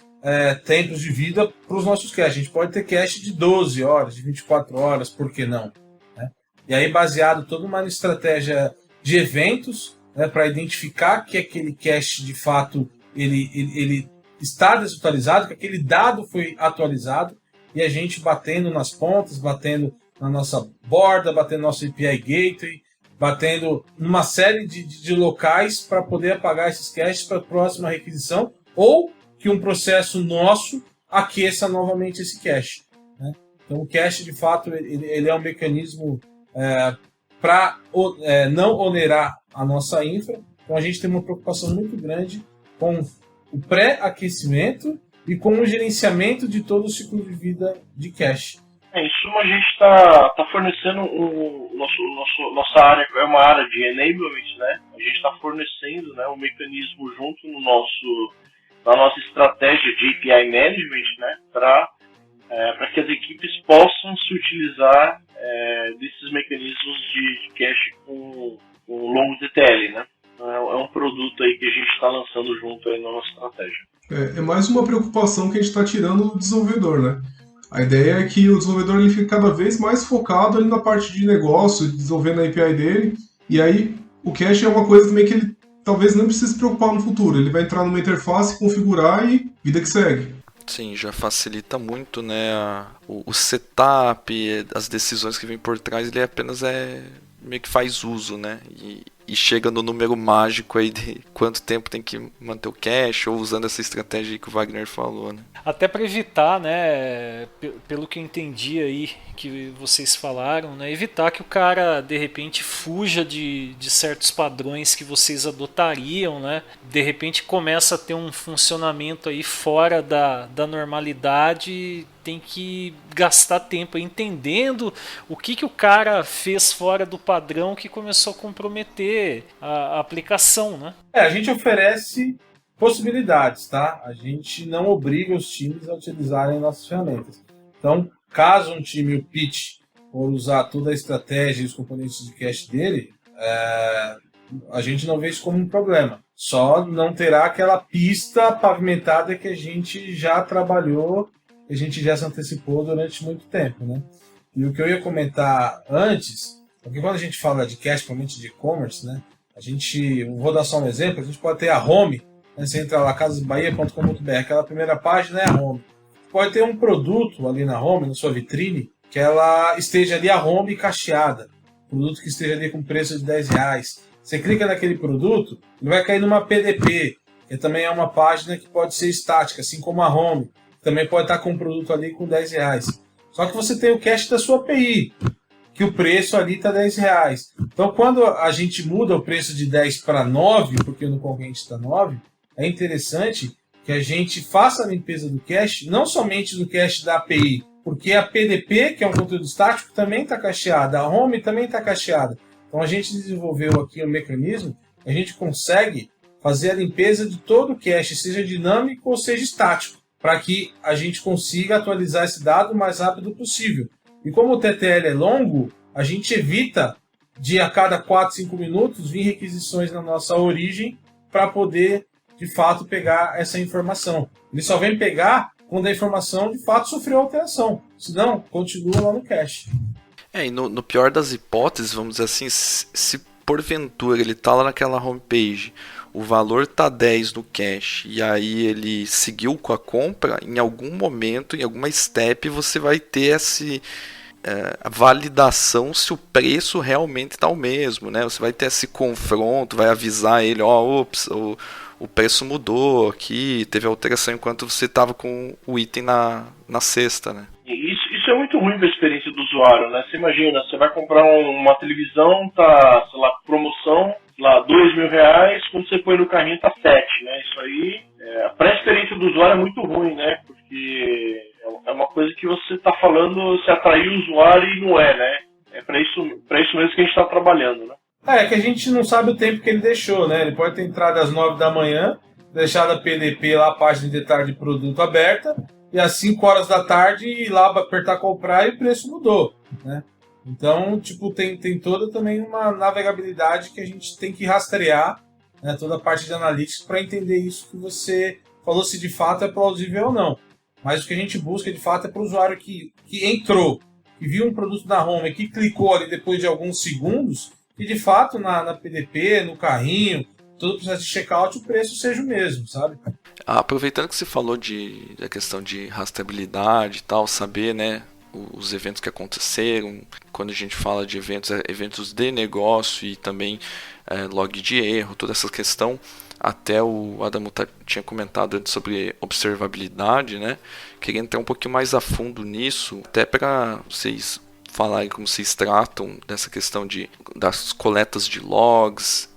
tempos de vida para os nossos caches. A gente pode ter cache de 12 horas, de 24 horas, por que não? Né? E aí, baseado toda uma estratégia de eventos, né, para identificar que aquele cache, de fato, ele está desatualizado, que aquele dado foi atualizado, e a gente batendo nas pontas, batendo na nossa borda, batendo no nosso API Gateway, batendo numa série de locais para poder apagar esses caches para a próxima requisição, ou que um processo nosso aqueça novamente esse cache. Né? Então o cache, de fato, ele é um mecanismo para não onerar a nossa infra. Então a gente tem uma preocupação muito grande com o pré-aquecimento e com o gerenciamento de todo o ciclo de vida de cache. Em suma, a gente está fornecendo nossa área é uma área de enablement, né? A gente está fornecendo, né, um mecanismo junto na nossa estratégia de API management, né, para que as equipes possam se utilizar desses mecanismos de cache com longo DTL, né? É um produto aí que a gente está lançando junto aí na nossa estratégia. É mais uma preocupação que a gente está tirando do desenvolvedor, né? A ideia é que o desenvolvedor ele fique cada vez mais focado ali na parte de negócio, desenvolvendo a API dele, e aí o cache é uma coisa também que ele talvez não precise se preocupar no futuro. Ele vai entrar numa interface, configurar e vida que segue. Sim, já facilita muito, né, o setup, as decisões que vêm por trás, ele apenas meio que faz uso, né, e chega no número mágico aí de quanto tempo tem que manter o cache, ou usando essa estratégia aí que o Wagner falou, né. Até para evitar, né, pelo que eu entendi aí que vocês falaram, né, evitar que o cara de repente fuja de certos padrões que vocês adotariam, né, de repente começa a ter um funcionamento aí fora da normalidade, tem que gastar tempo entendendo o que o cara fez fora do padrão que começou a comprometer a aplicação, né? A gente oferece possibilidades, tá? A gente não obriga os times a utilizarem nossas ferramentas. Então, caso um time, o pitch, for usar toda a estratégia e os componentes de cache dele, a gente não vê isso como um problema. Só não terá aquela pista pavimentada que a gente já trabalhou, que a gente já se antecipou durante muito tempo, né? E o que eu ia comentar antes, porque quando a gente fala de cache, principalmente de e-commerce, né? Vou dar só um exemplo, a gente pode ter a home, né? Você entra lá, casasbahia.com.br, aquela primeira página é a home. Pode ter um produto ali na home, na sua vitrine, que ela esteja ali a home cacheada. Produto que esteja ali com preço de R$10. Você clica naquele produto, ele vai cair numa PDP, que também é uma página que pode ser estática, assim como a home. Também pode estar com um produto ali com R$10. Só que você tem o cache da sua API, que o preço ali está R$10. Então, quando a gente muda o preço de 10 para 9, porque no concorrente está 9, é interessante que a gente faça a limpeza do cache, não somente do cache da API, porque a PDP, que é um conteúdo estático, também está cacheada, a home também está cacheada. Então a gente desenvolveu aqui um mecanismo, a gente consegue fazer a limpeza de todo o cache, seja dinâmico ou seja estático, para que a gente consiga atualizar esse dado o mais rápido possível. E como o TTL é longo, a gente evita de a cada 4, 5 minutos vir requisições na nossa origem para poder de fato pegar essa informação. Ele só vem pegar quando a informação de fato sofreu alteração. Senão, continua lá no cache. E no pior das hipóteses, vamos dizer assim, se porventura ele tá lá naquela homepage, o valor tá 10 no cache, e aí ele seguiu com a compra, em algum momento, em alguma step, você vai ter a validação se o preço realmente tá o mesmo, né? Você vai ter esse confronto, vai avisar ele, ops, o preço mudou aqui, teve alteração enquanto você estava com o item na cesta, né? Isso é muito ruim para a experiência do usuário, né? Você imagina, você vai comprar uma televisão, tá, sei lá, promoção, lá, R$2.000, quando você põe no carrinho tá 7, né? Isso aí, para a experiência do usuário é muito ruim, né? Porque é uma coisa que você tá falando, se atrair o usuário e não é, né? É para isso mesmo que a gente está trabalhando, né? É que a gente não sabe o tempo que ele deixou, né? Ele pode ter entrado às 9 da manhã, deixado a PDP lá, a página de detalhe de produto aberta, e às 5 horas da tarde ir lá apertar comprar e o preço mudou. né? Então, tipo, tem toda também uma navegabilidade que a gente tem que rastrear, né, toda a parte de analytics para entender isso que você falou, se de fato é plausível ou não. Mas o que a gente busca de fato é para o usuário que entrou, que viu um produto na home e que clicou ali depois de alguns segundos, que de fato na PDP, no carrinho, todo o processo de checkout, o preço seja o mesmo, sabe? Aproveitando que você falou da questão de rastreabilidade e tal, saber, né, os eventos que aconteceram, quando a gente fala de eventos de negócio e também log de erro, toda essa questão, até o Adamo tinha comentado antes sobre observabilidade, né? Queria entrar um pouquinho mais a fundo nisso, até para vocês falarem como vocês tratam dessa questão das coletas de logs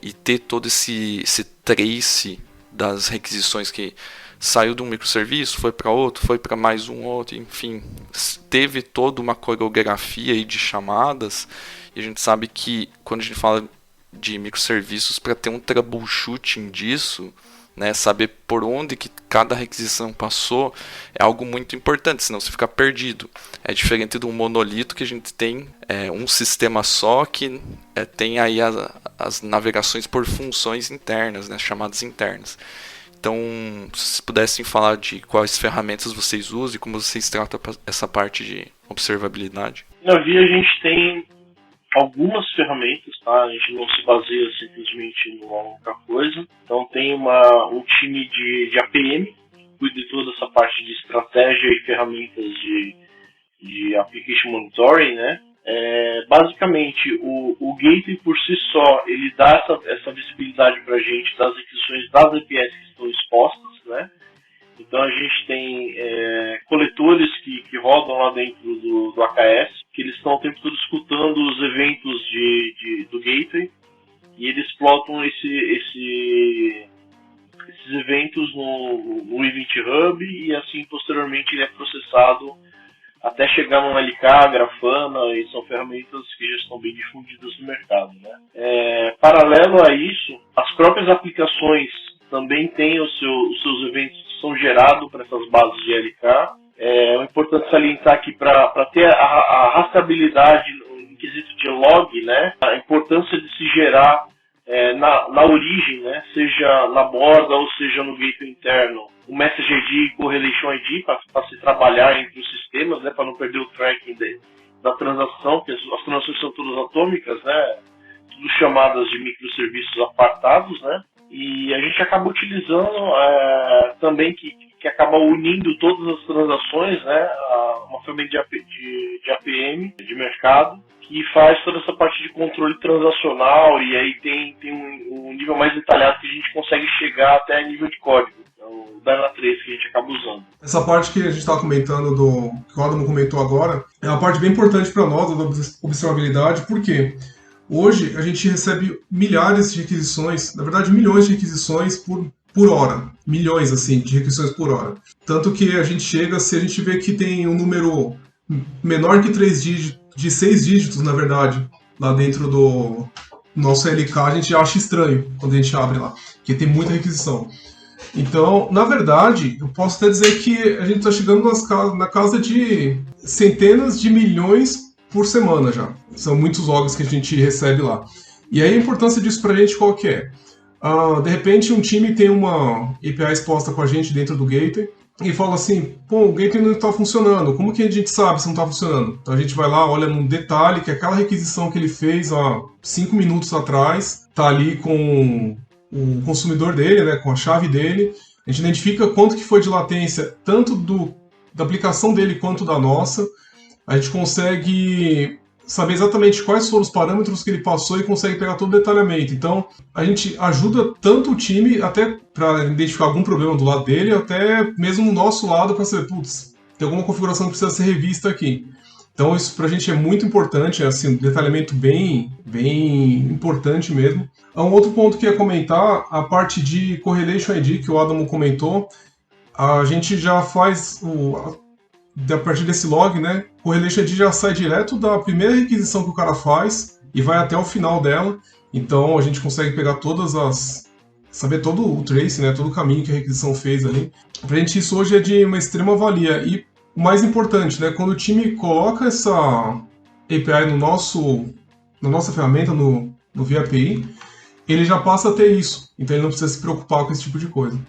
e ter todo esse trace das requisições que saiu de um microserviço, foi para outro, foi para mais um outro, enfim, teve toda uma coreografia aí de chamadas, e a gente sabe que quando a gente fala de microserviços, para ter um troubleshooting disso, né, saber por onde que cada requisição passou, é algo muito importante, senão você fica perdido. É diferente de um monolito que a gente tem um sistema só que tem aí as navegações por funções internas, né, chamadas internas. Então, se vocês pudessem falar de quais ferramentas vocês usam e como vocês tratam essa parte de observabilidade. Na Via a gente tem algumas ferramentas, tá? A gente não se baseia simplesmente numa única coisa. Então tem um time de APM que cuida de toda essa parte de estratégia e ferramentas de application monitoring, né? Basicamente, o gateway por si só, ele dá essa visibilidade para a gente das requisições das APIs que estão expostas, né? Então a gente tem coletores que rodam lá dentro do AKS, que eles estão o tempo todo escutando os eventos do gateway, e eles explotam esses eventos no Event Hub, e assim posteriormente ele é processado até chegar no LK, Grafana, e são ferramentas que já estão bem difundidas no mercado, né? Paralelo a isso, as próprias aplicações também têm os seus eventos que são gerados para essas bases de LK. É importante salientar aqui para ter a rastreabilidade em quesito de log, né? A importância de se gerar na origem, né? Seja na borda ou seja no gateway interno, o Message ID e Correlation ID para se trabalhar entre os sistemas, né? Para não perder o tracking da transação, porque as transações são todas atômicas, né? Tudo chamadas de microserviços apartados, né? E a gente acaba utilizando também que acaba unindo todas as transações, né? Uma ferramenta de APM, de mercado, que faz toda essa parte de controle transacional, e aí tem um nível mais detalhado que a gente consegue chegar até nível de código. É o Dyna Trace que a gente acaba usando. Essa parte que a gente estava comentando, que o Adamo comentou agora, é uma parte bem importante para nós, da observabilidade, porque hoje a gente recebe milhares de requisições, na verdade milhões de requisições por hora. Milhões, assim, de requisições por hora. Tanto que a gente chega, se a gente vê que tem um número menor que 3 dígitos, de 6 dígitos, na verdade, lá dentro do nosso LK, a gente acha estranho quando a gente abre lá, porque tem muita requisição. Então, na verdade, eu posso até dizer que a gente está chegando na casa de centenas de milhões por semana já. São muitos logs que a gente recebe lá. E aí a importância disso pra gente qual que é? De repente um time tem uma API exposta com a gente dentro do gateway e fala assim, pô, o gateway não está funcionando, como que a gente sabe se não está funcionando? Então a gente vai lá, olha num detalhe que aquela requisição que ele fez há 5 minutos atrás está ali com o consumidor dele, né, com a chave dele, a gente identifica quanto que foi de latência, tanto da aplicação dele quanto da nossa, a gente consegue saber exatamente quais foram os parâmetros que ele passou e consegue pegar todo o detalhamento. Então, a gente ajuda tanto o time, até para identificar algum problema do lado dele, até mesmo no nosso lado para saber, putz, tem alguma configuração que precisa ser revista aqui. Então, isso para a gente é muito importante, é assim, um detalhamento bem importante mesmo. Um outro ponto que eu ia comentar, a parte de Correlation ID, que o Adamo comentou, a gente já faz a partir desse log, né, o Correlation ID já sai direto da primeira requisição que o cara faz e vai até o final dela. Então a gente consegue pegar saber todo o trace, né, todo o caminho que a requisição fez ali. Pra gente isso hoje é de uma extrema valia. E o mais importante, né? Quando o time coloca essa API na nossa ferramenta, no via API, ele já passa a ter isso. Então ele não precisa se preocupar com esse tipo de coisa.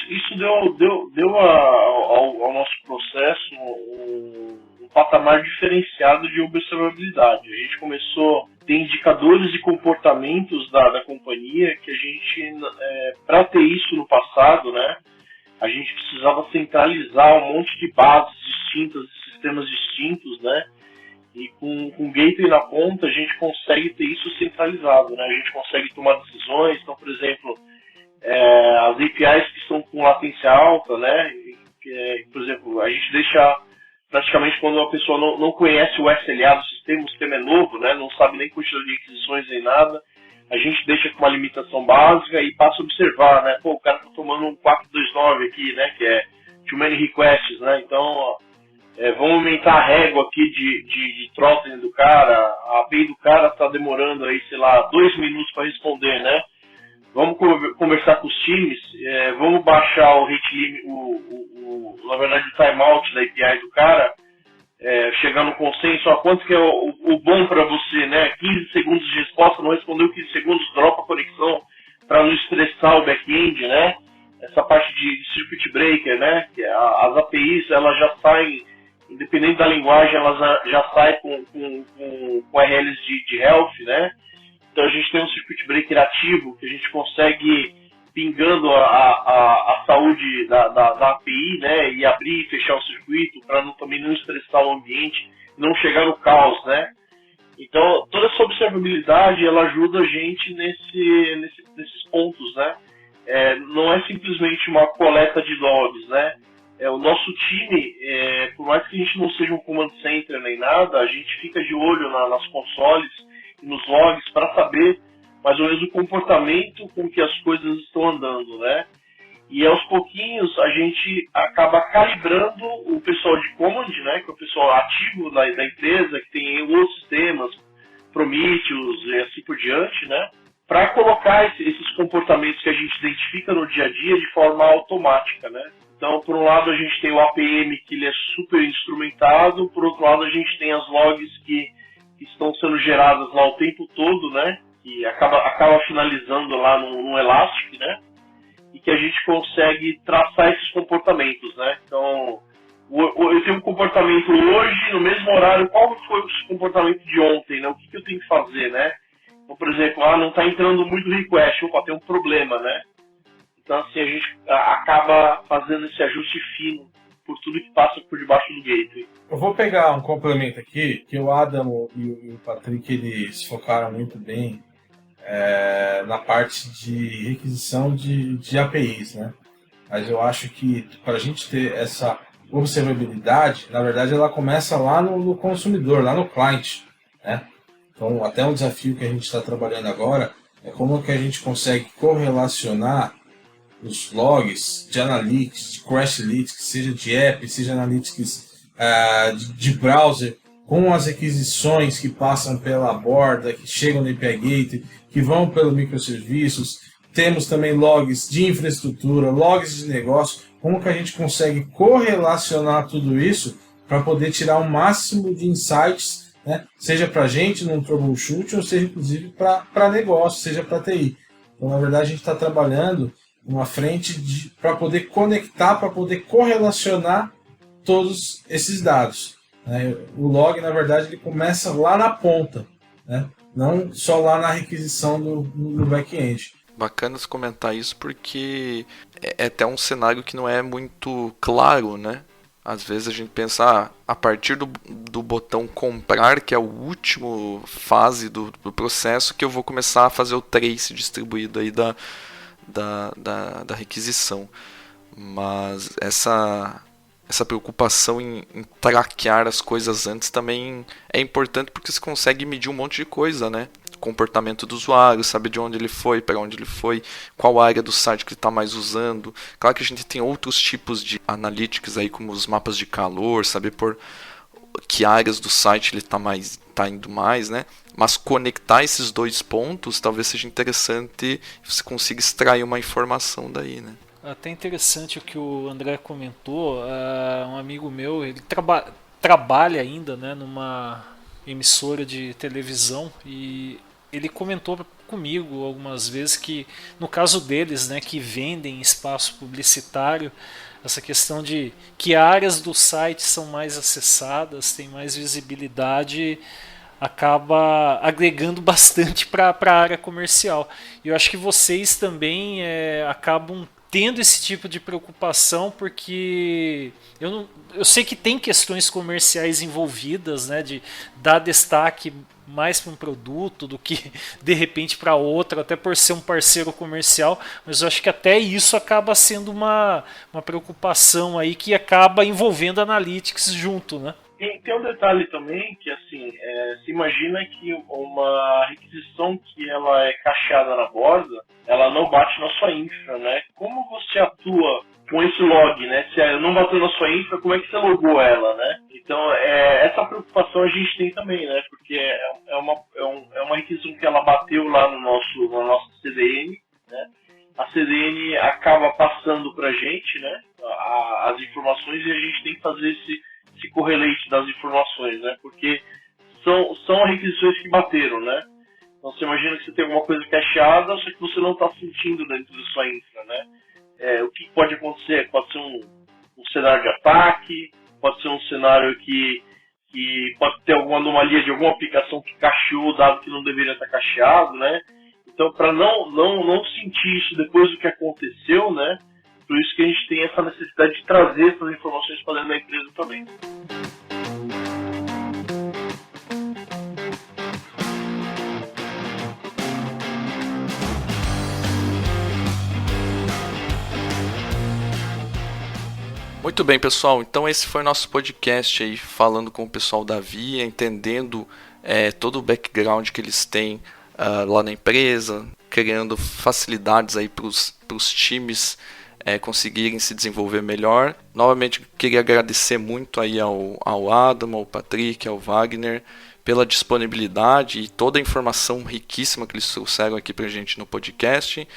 Isso deu ao nosso processo um patamar diferenciado de observabilidade. A gente começou a ter indicadores e comportamentos da companhia que a gente, para ter isso no passado, né, a gente precisava centralizar um monte de bases distintas, sistemas distintos, né? E com gateway na ponta a gente consegue ter isso centralizado, né? A gente consegue tomar decisões. Então, por exemplo, as APIs que estão com latência alta, né? Por exemplo, a gente deixa praticamente quando a pessoa não conhece o SLA do sistema, o sistema é novo, né? Não sabe nem quantidade de requisições nem nada. A gente deixa com uma limitação básica e passa a observar, né? Pô, o cara tá tomando um 429 aqui, né? Que é too many requests, né? Então, vamos aumentar a régua aqui de throttling do cara. A API do cara tá demorando aí, sei lá, 2 minutos para responder, né? Vamos conversar com os times, vamos baixar o rate limit, na verdade, o timeout da API do cara, chegar no consenso, quanto que é o bom para você, né? 15 segundos de resposta, não respondeu 15 segundos, dropa a conexão para não estressar o back-end, né? Essa parte de circuit breaker, né? Que as APIs, elas já saem, independente da linguagem, elas já saem com URLs de health, né? Então a gente tem um circuit breaker ativo que a gente consegue pingando a saúde da API, né, e abrir e fechar o circuito para também não estressar o ambiente, não chegar no caos, né. Então toda essa observabilidade ela ajuda a gente nesses pontos, né. Não é simplesmente uma coleta de logs, né. O nosso time, por mais que a gente não seja um command center nem nada, a gente fica de olho nas consoles e nos logs para saber mais ou menos o comportamento com que as coisas estão andando, né? E aos pouquinhos a gente acaba calibrando o pessoal de command, né? Que é o pessoal ativo da empresa, que tem os sistemas, Prometheus e assim por diante, né? Para colocar esses comportamentos que a gente identifica no dia a dia de forma automática, né? Então, por um lado a gente tem o APM, que ele é super instrumentado, por outro lado a gente tem as logs que estão sendo geradas lá o tempo todo, né? Que acaba finalizando lá no Elastic, né? E que a gente consegue traçar esses comportamentos, né? Então, eu tenho um comportamento hoje, no mesmo horário, qual foi o comportamento de ontem, né? O que eu tenho que fazer, né? Então, por exemplo, não está entrando muito request, tem um problema, né? Então, assim, a gente acaba fazendo esse ajuste fino por tudo que passa por debaixo do gateway. Eu vou pegar um complemento aqui, que o Adam e o Patrick, eles focaram muito bem na parte de requisição de APIs, né? Mas eu acho que para a gente ter essa observabilidade, na verdade ela começa lá no consumidor, lá no cliente, né? Então, até um desafio que a gente está trabalhando agora é como que a gente consegue correlacionar os logs de analytics, de crash analytics, seja de app, seja analytics de browser, com as requisições que passam pela borda, que chegam no API Gateway, que vão pelo microserviços. Temos também logs de infraestrutura, logs de negócio. Como que a gente consegue correlacionar tudo isso para poder tirar o máximo de insights, né? Seja para a gente num troubleshoot, ou seja, inclusive, para negócio, seja para TI. Então, na verdade, a gente está trabalhando uma frente para poder conectar, para poder correlacionar todos esses dados, né? O log, na verdade, ele começa lá na ponta, né? Não só lá na requisição no back-end. Bacana você comentar isso porque é até um cenário que não é muito claro, né? Às vezes a gente pensa, a partir do botão comprar, que é a última fase do processo, que eu vou começar a fazer o trace distribuído aí da requisição. Mas essa preocupação em traquear as coisas antes também é importante porque você consegue medir um monte de coisa, né? Comportamento do usuário, saber de onde ele foi, para onde ele foi, qual área do site que ele está mais usando. Claro que a gente tem outros tipos de analytics aí, como os mapas de calor, saber por que áreas do site ele está indo mais, né? Mas conectar esses dois pontos talvez seja interessante, você consiga extrair uma informação daí, né? Até interessante o que o André comentou. Um amigo meu, ele trabalha ainda, né, numa emissora de televisão, e ele comentou comigo algumas vezes que no caso deles, né, que vendem espaço publicitário, essa questão de que áreas do site são mais acessadas, tem mais visibilidade, acaba agregando bastante para a área comercial. E eu acho que vocês também acabam tendo esse tipo de preocupação, porque eu sei que tem questões comerciais envolvidas, né, de dar destaque mais para um produto do que de repente para outro, até por ser um parceiro comercial, mas eu acho que até isso acaba sendo uma preocupação aí que acaba envolvendo a Analytics junto, né? Tem um detalhe também que, assim, se imagina que uma requisição que ela é cacheada na borda, ela não bate na sua infra, né? Como você atua com esse log, né? Se ela não bateu na sua infra, como é que você logou ela, né? Então, essa preocupação a gente tem também, né? Porque é uma requisição que ela bateu lá na nossa CDN, né? A CDN acaba passando pra gente, né? As informações, e a gente tem que fazer esse correlate das informações, né? Porque são requisições que bateram, né? Então você imagina que você tem alguma coisa cacheada, só que você não está sentindo dentro da sua infra, né? O que pode acontecer? Pode ser um cenário de ataque, pode ser um cenário que pode ter alguma anomalia de alguma aplicação que cacheou dado que não deveria estar cacheado, né? Então, para não sentir isso depois do que aconteceu, né? Por isso que a gente tem essa necessidade de trazer essas informações para dentro da empresa também. Muito bem, pessoal. Então esse foi o nosso podcast aí, falando com o pessoal da Via, entendendo todo o background que eles têm lá na empresa, criando facilidades aí para os times conseguirem se desenvolver melhor. Novamente, queria agradecer muito aí ao Adam, ao Patrick, ao Wagner, pela disponibilidade e toda a informação riquíssima que eles trouxeram aqui pra gente no podcast.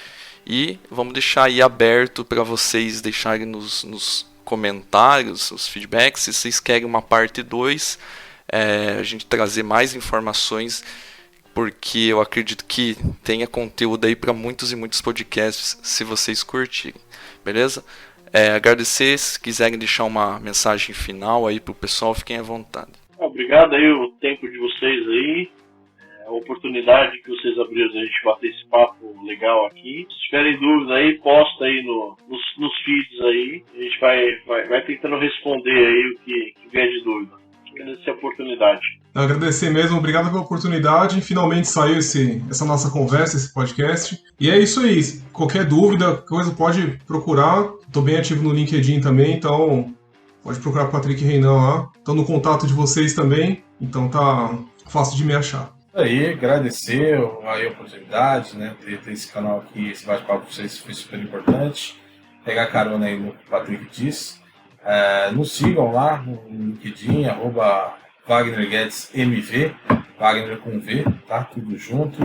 E vamos deixar aí aberto para vocês deixarem nos comentários os feedbacks, se vocês querem uma parte 2, a gente trazer mais informações, porque eu acredito que tenha conteúdo aí para muitos e muitos podcasts, se vocês curtirem. Beleza? Agradecer, se quiserem deixar uma mensagem final aí pro pessoal, fiquem à vontade. Obrigado aí o tempo de vocês aí, a oportunidade que vocês abriram da gente bater esse papo legal aqui. Se tiverem dúvidas aí, posta aí nos feeds aí, a gente vai tentando responder aí o que vier de dúvida. Agradecer a oportunidade. Agradecer mesmo, obrigado pela oportunidade. Finalmente saiu essa nossa conversa, esse podcast. E é isso aí. Qualquer dúvida, coisa pode procurar. Estou bem ativo no LinkedIn também, então pode procurar Patrick Reinan lá. Estou no contato de vocês também, então tá fácil de me achar. Aí, agradecer aí a oportunidade, né? Ter esse canal aqui, esse bate-papo para vocês foi super importante. Pegar carona aí no que o Patrick disse. Nos sigam lá no LinkedIn, @WagnerGuedesMV, Wagner com V, tá? Tudo junto.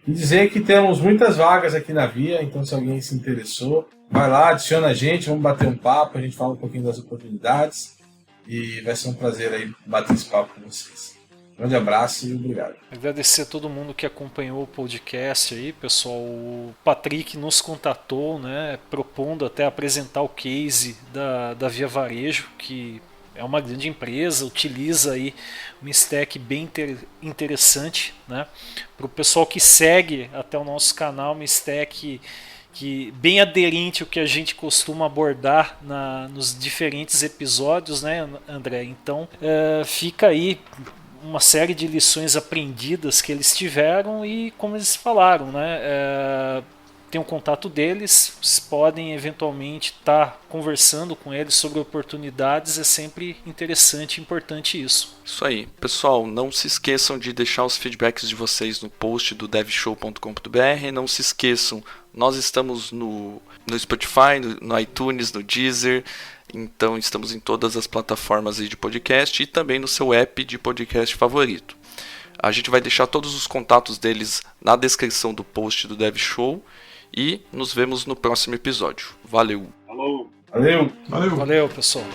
E dizer que temos muitas vagas aqui na Via, então se alguém se interessou, vai lá, adiciona a gente, vamos bater um papo, a gente fala um pouquinho das oportunidades e vai ser um prazer aí bater esse papo com vocês. Grande abraço e obrigado. Agradecer a todo mundo que acompanhou o podcast aí, pessoal. O Patrick nos contatou, né, propondo até apresentar o case da Via Varejo, que é uma grande empresa, utiliza aí uma stack bem interessante, né, para o pessoal que segue até o nosso canal, uma stack que bem aderente ao que a gente costuma abordar nos diferentes episódios, né, André? Então fica aí uma série de lições aprendidas que eles tiveram e como eles falaram, né? Tem um contato deles, vocês podem eventualmente estar conversando com eles sobre oportunidades, é sempre interessante e importante isso. Isso aí. Pessoal, não se esqueçam de deixar os feedbacks de vocês no post do devshow.com.br, não se esqueçam, nós estamos no Spotify, no iTunes, no Deezer, então estamos em todas as plataformas aí de podcast e também no seu app de podcast favorito. A gente vai deixar todos os contatos deles na descrição do post do DevShow e nos vemos no próximo episódio. Valeu! Falou! Valeu! Valeu! Valeu, pessoal.